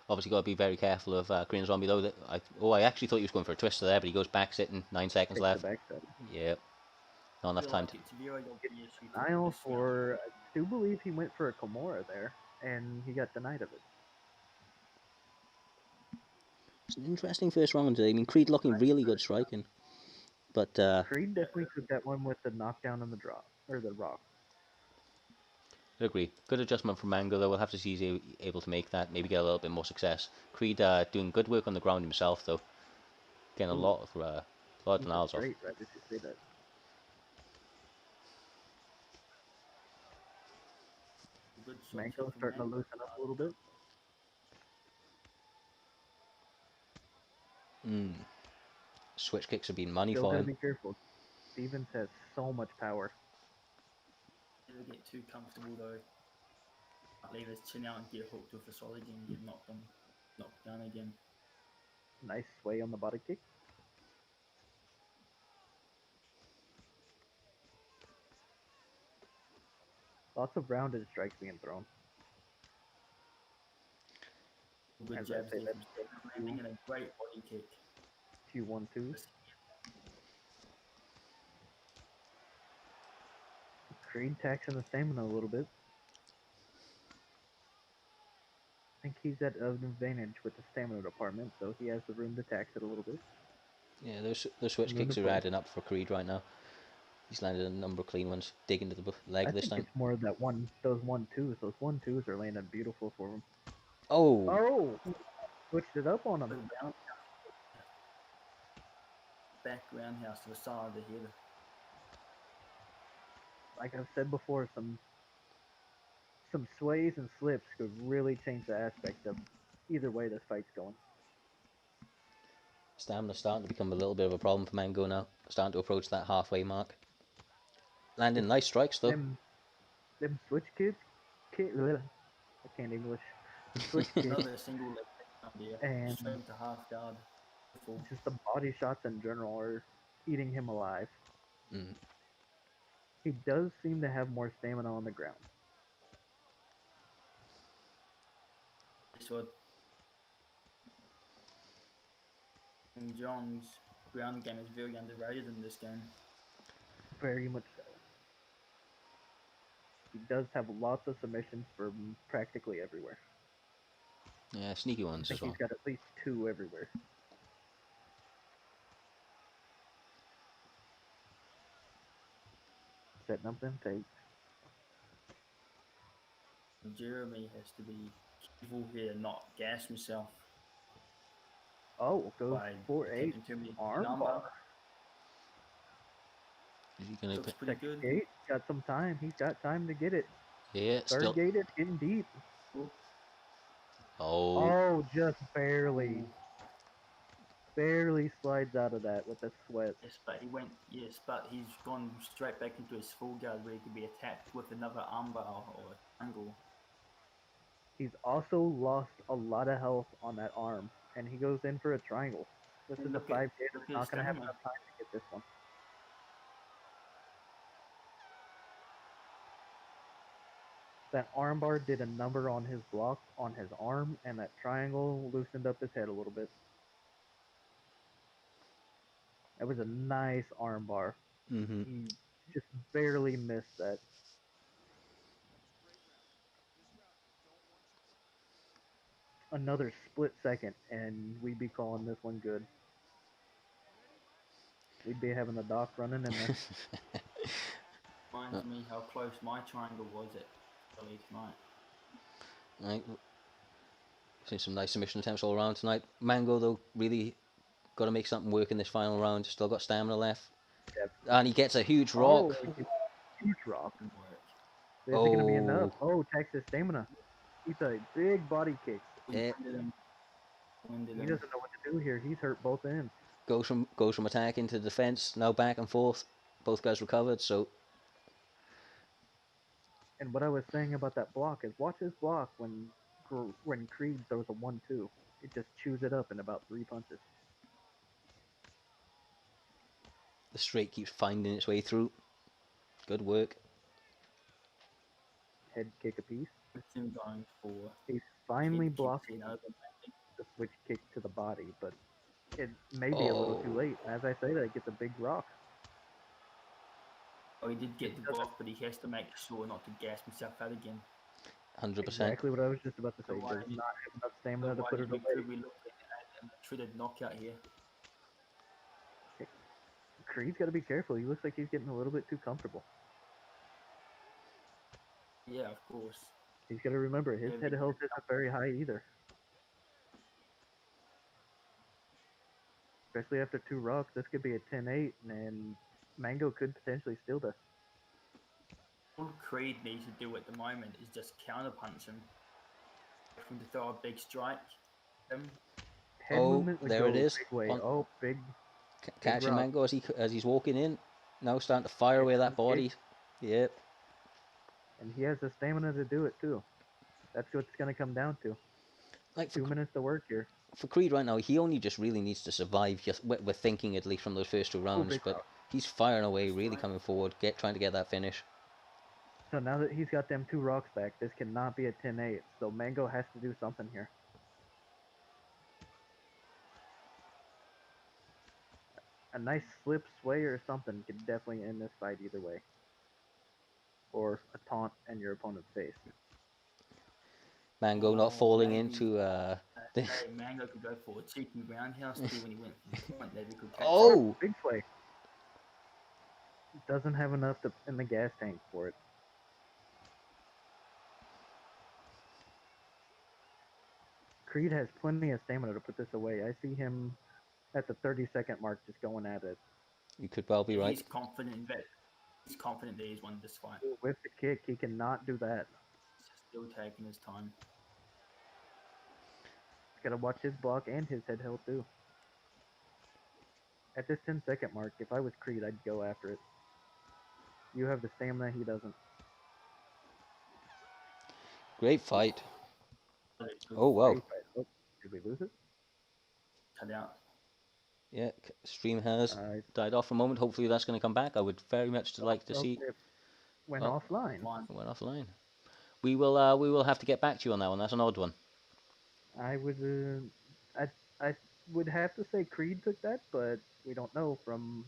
Obviously, got to be very careful of Korean Zombie though. I actually thought he was going for a twister there, but he goes back sitting. 9 seconds left. Yeah. Not enough time to. Denial for, I do believe he went for a Kimura there, and he got denied of it. It's an interesting first round today. I mean, Creed looking really good striking, but Creed definitely took that one with the knockdown and the drop or the rock. I agree. Good adjustment from Mango though. We'll have to see if he's able to make that. Maybe get a little bit more success. Creed doing good work on the ground himself though. Getting a lot of denials off. Great, right? Did you say that? Mango's starting to loosen up a little bit. Switch kicks have been money Still for gotta him. be careful. Stevens has so much power. Never get too comfortable though. Leave his chin out and get hooked with a solid and get knocked down again. Nice sway on the body kick. Lots of rounded strikes being thrown. Good As I jabs say, there from Stephen, landing in a great body kick. few 1-2s. Creed taxing the stamina a little bit. I think he's at an advantage with the stamina department, so he has the room to tax it a little bit. Yeah, those switch kicks are adding up for Creed right now. He's landed a number of clean ones, digging to the leg I this think time. it's more of that those 1-2s. Those 1-2s are landing beautiful for him. Oh! Oh! Switched it up on him. Back roundhouse to the side of the head. Like I've said before, some sways and slips could really change the aspect of either way this fight's going. Stamina's starting to become a little bit of a problem for Mango now. Starting to approach that halfway mark. Landing nice strikes though. Them switch kicks, I can't English. The switch kicks Another single leg kick and straight to half guard. just the body shots in general are eating him alive. Mm. He does seem to have more stamina on the ground. So, and John's ground game is very underrated in this game. Very much so. He does have lots of submissions from practically everywhere. Yeah, sneaky I ones think as well. he's got at least 2 everywhere. Setting up them takes. Jeremy has to be careful here, not gas himself. Oh, goes by 4-8 attempting too many armbar. Is he gonna Looks pretty good. Gate, got some time. He's got time to get it. Yeah, Third still. gate, it's getting deep. Oh. Oh, just barely. Barely slides out of that with a sweat. Yes, but he's gone straight back into his full guard where he could be attacked with another armbar or a triangle. He's also lost a lot of health on that arm, and he goes in for a triangle. This is a 5 gate. Not going to have enough time to get this one. That armbar did a number on his block, on his arm, and that triangle loosened up his head a little bit. That was a nice armbar. Mm-hmm. He just barely missed that. Another split second, and we'd be calling this one good. We'd be having the doc running in there. Reminds me how close my triangle was at early tonight. Right. Seen some nice submission attempts all around tonight. Mango though really got to make something work in this final round. Still got stamina left, and he gets a huge rock. Oh, huge rock. This is Oh. gonna be enough. Oh, Texas stamina. He's a big body kick. Yeah. He doesn't know what to do here. He's hurt both ends. Goes from attack into defense. Now back and forth. Both guys recovered. So. And what I was saying about that block is, watch his block when Creed throws a 1-2. It just chews it up in about 3 punches. The straight keeps finding its way through. Good work. Head kick a piece. Going for He's finally blocking the switch kick to the body, but it may be a little too late. As I say that, it gets a big rock. Oh, he did get the block, but he has to make sure not to gas himself out again. 100%. Exactly what I was just about to say. He does not have enough stamina to put it away. We look at a treated knockout here. Creed's got to be careful. He looks like he's getting a little bit too comfortable. Yeah, of course. He's got to remember, his head health isn't very high either. Especially after 2 rocks, this could be a 10-8, and Mango could potentially steal this. All Creed needs to do at the moment is just counterpunch him. For him to throw a big strike. Head movement there it is. Big way. Big. Catching rock. Mango as he's walking in. Now starting to fire away that body. Yep. And he has the stamina to do it too. That's what it's going to come down to. Like 2 minutes to work here. For Creed right now, he only just really needs to survive. Just we're thinking at least from those first 2 rounds, but he's firing away, really coming forward, trying to get that finish. So now that he's got them 2 rocks back, this cannot be a 10-8. So Mango has to do something here. A nice slip, sway, or something could definitely end this fight either way. Or a taunt in your opponent's face. Mango not falling maybe, into the... hey, Mango could go for a cheeky roundhouse too when he went for the point. Maybe could catch Oh, him. Oh! big sway. Doesn't have enough in the gas tank for it. Creed has plenty of stamina to put this away. I see him at the 30-second mark just going at it. You could well be right. He's confident that he's won this fight. With the kick, he cannot do that. He's still taking his time. He's gotta watch his block and his head held too. At this 10-second mark, if I was Creed, I'd go after it. You have the stamina, he doesn't. Great fight. Oh, Oh, wow. Oh, did we lose it? cut out. Yeah, stream has Uh, died off for a moment. Hopefully that's going to come back. I would very much like to see... it went Oh. offline. It went offline. We will have to get back to you on that one. That's an odd one. I would have to say Creed took that, but we don't know from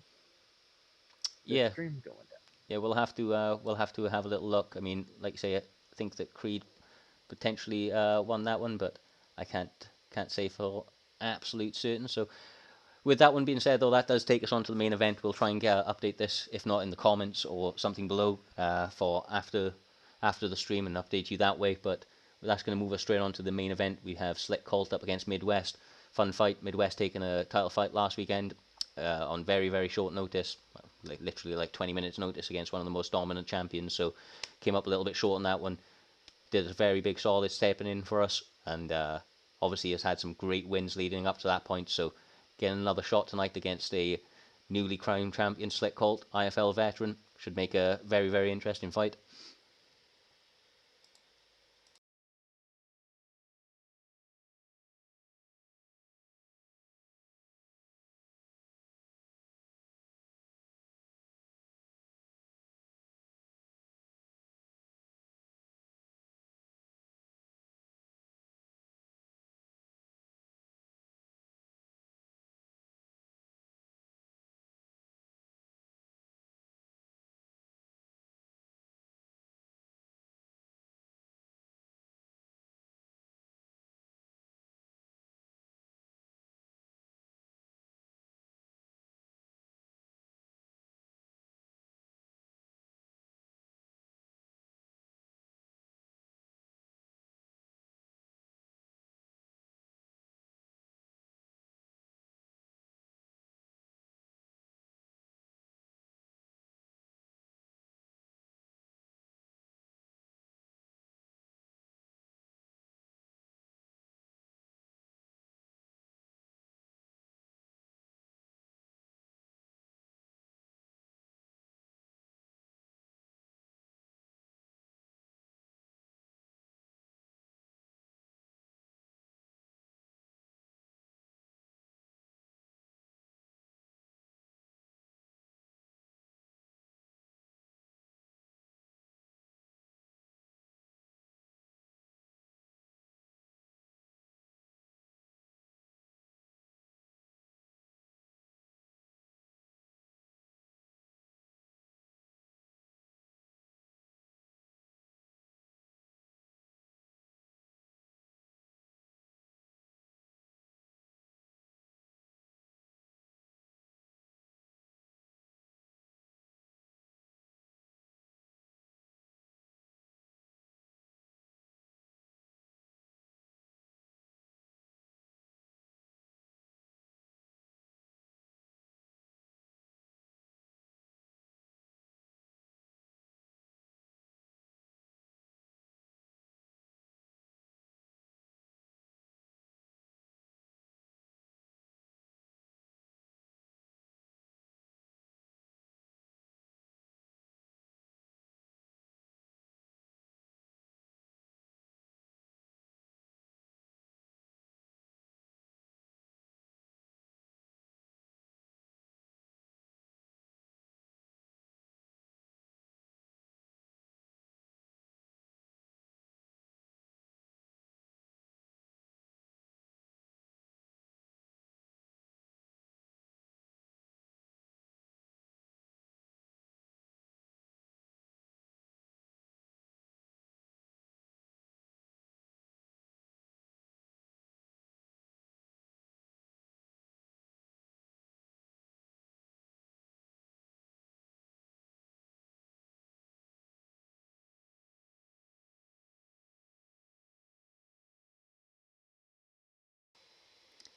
the Yeah, stream going down. yeah. We'll have to have a little look. I mean, like I say, I think that Creed potentially won that one, but I can't say for absolute certain. So, with that one being said, though, that does take us on to the main event. We'll try and update this, if not in the comments or something below, for after the stream, and update you that way. But that's going to move us straight on to the main event. We have SlickColt up against Midwest. Fun fight. Midwest taking a title fight last weekend on very, very short notice, like literally like 20 minutes notice against one of the most dominant champions. So came up a little bit short on that one. Did a very big solid stepping in for us, and obviously has had some great wins leading up to that point. So getting another shot tonight against a newly crowned champion, SlickColt, IFL veteran, should make a very, very interesting fight.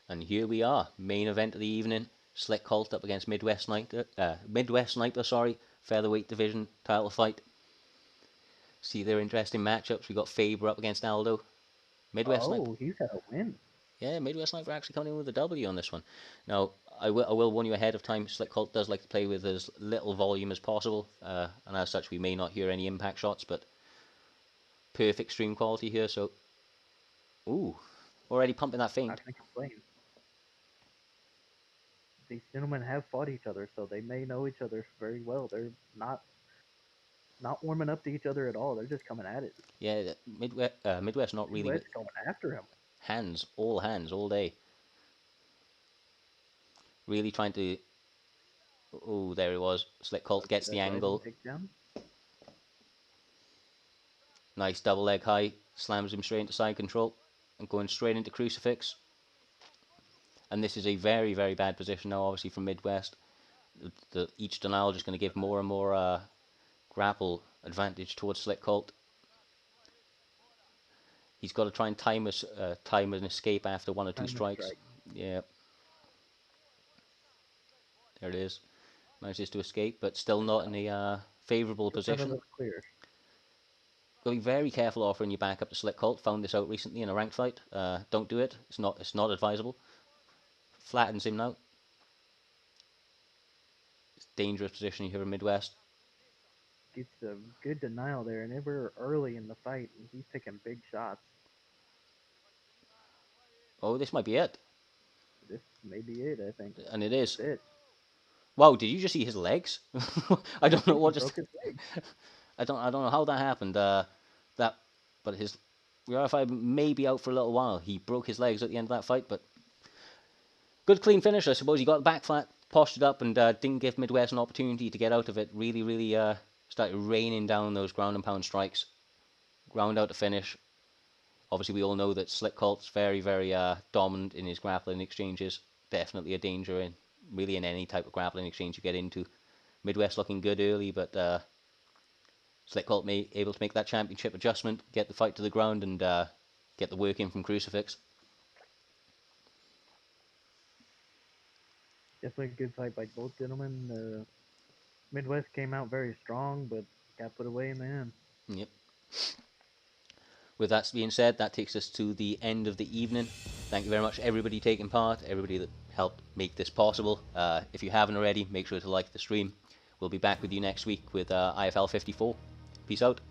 And here we are, main event of the evening. SlickColt up against Midwest Sniper, sorry, Featherweight division title fight. See their interesting matchups. We got Faber up against Aldo. Midwest Sniper. Oh, he's had a win. Yeah, Midwest Sniper actually coming in with a W on this one. Now, I will warn you ahead of time, SlickColt does like to play with as little volume as possible, and as such we may not hear any impact shots, but perfect stream quality here, so... Ooh, already pumping that I feint. can't complain. These gentlemen have fought each other, so they may know each other very well. They're not warming up to each other at all. They're just coming at it. Yeah, Midwest not really... Midwest going after him. Hands all day. Really trying to... Oh, there he was. SlickColt gets the angle. Nice double leg high. Slams him straight into side control. And going straight into crucifix. And this is a very, very bad position now, obviously, from Midwest. Each denial just going to give more and more grapple advantage towards SlickColt. He's got to try and time an escape after one or two strikes. Yeah. There it is. Manages to escape, but still not in a favourable position. Clear. Got to be very careful offering your back up to SlickColt. Found this out recently in a ranked fight. Don't do it. It's not advisable. Flattens him now. It's a dangerous position here in Midwest. Gets a good denial there, and we're early in the fight, and he's taking big shots. Oh, this might be it. This may be it, I think. And it is. That's it. Wow, did you just see his legs? I don't know what just... Broke his leg. I don't know how that happened. But his Rear may be out for a little while. He broke his legs at the end of that fight, but good clean finish, I suppose. He got back flat, postured up, and didn't give Midwest an opportunity to get out of it. Really started raining down those ground and pound strikes. Ground out to finish. Obviously, we all know that SlickColt's very, very dominant in his grappling exchanges. Definitely a danger in any type of grappling exchange you get into. Midwest looking good early, but SlickColt able to make that championship adjustment, get the fight to the ground, and get the work in from crucifix. Definitely a good fight by both gentlemen. Midwest came out very strong, but got put away in the end. Yep. With that being said, that takes us to the end of the evening. Thank you very much everybody taking part, everybody that helped make this possible. If you haven't already, make sure to like the stream. We'll be back with you next week with IFL 54. Peace out.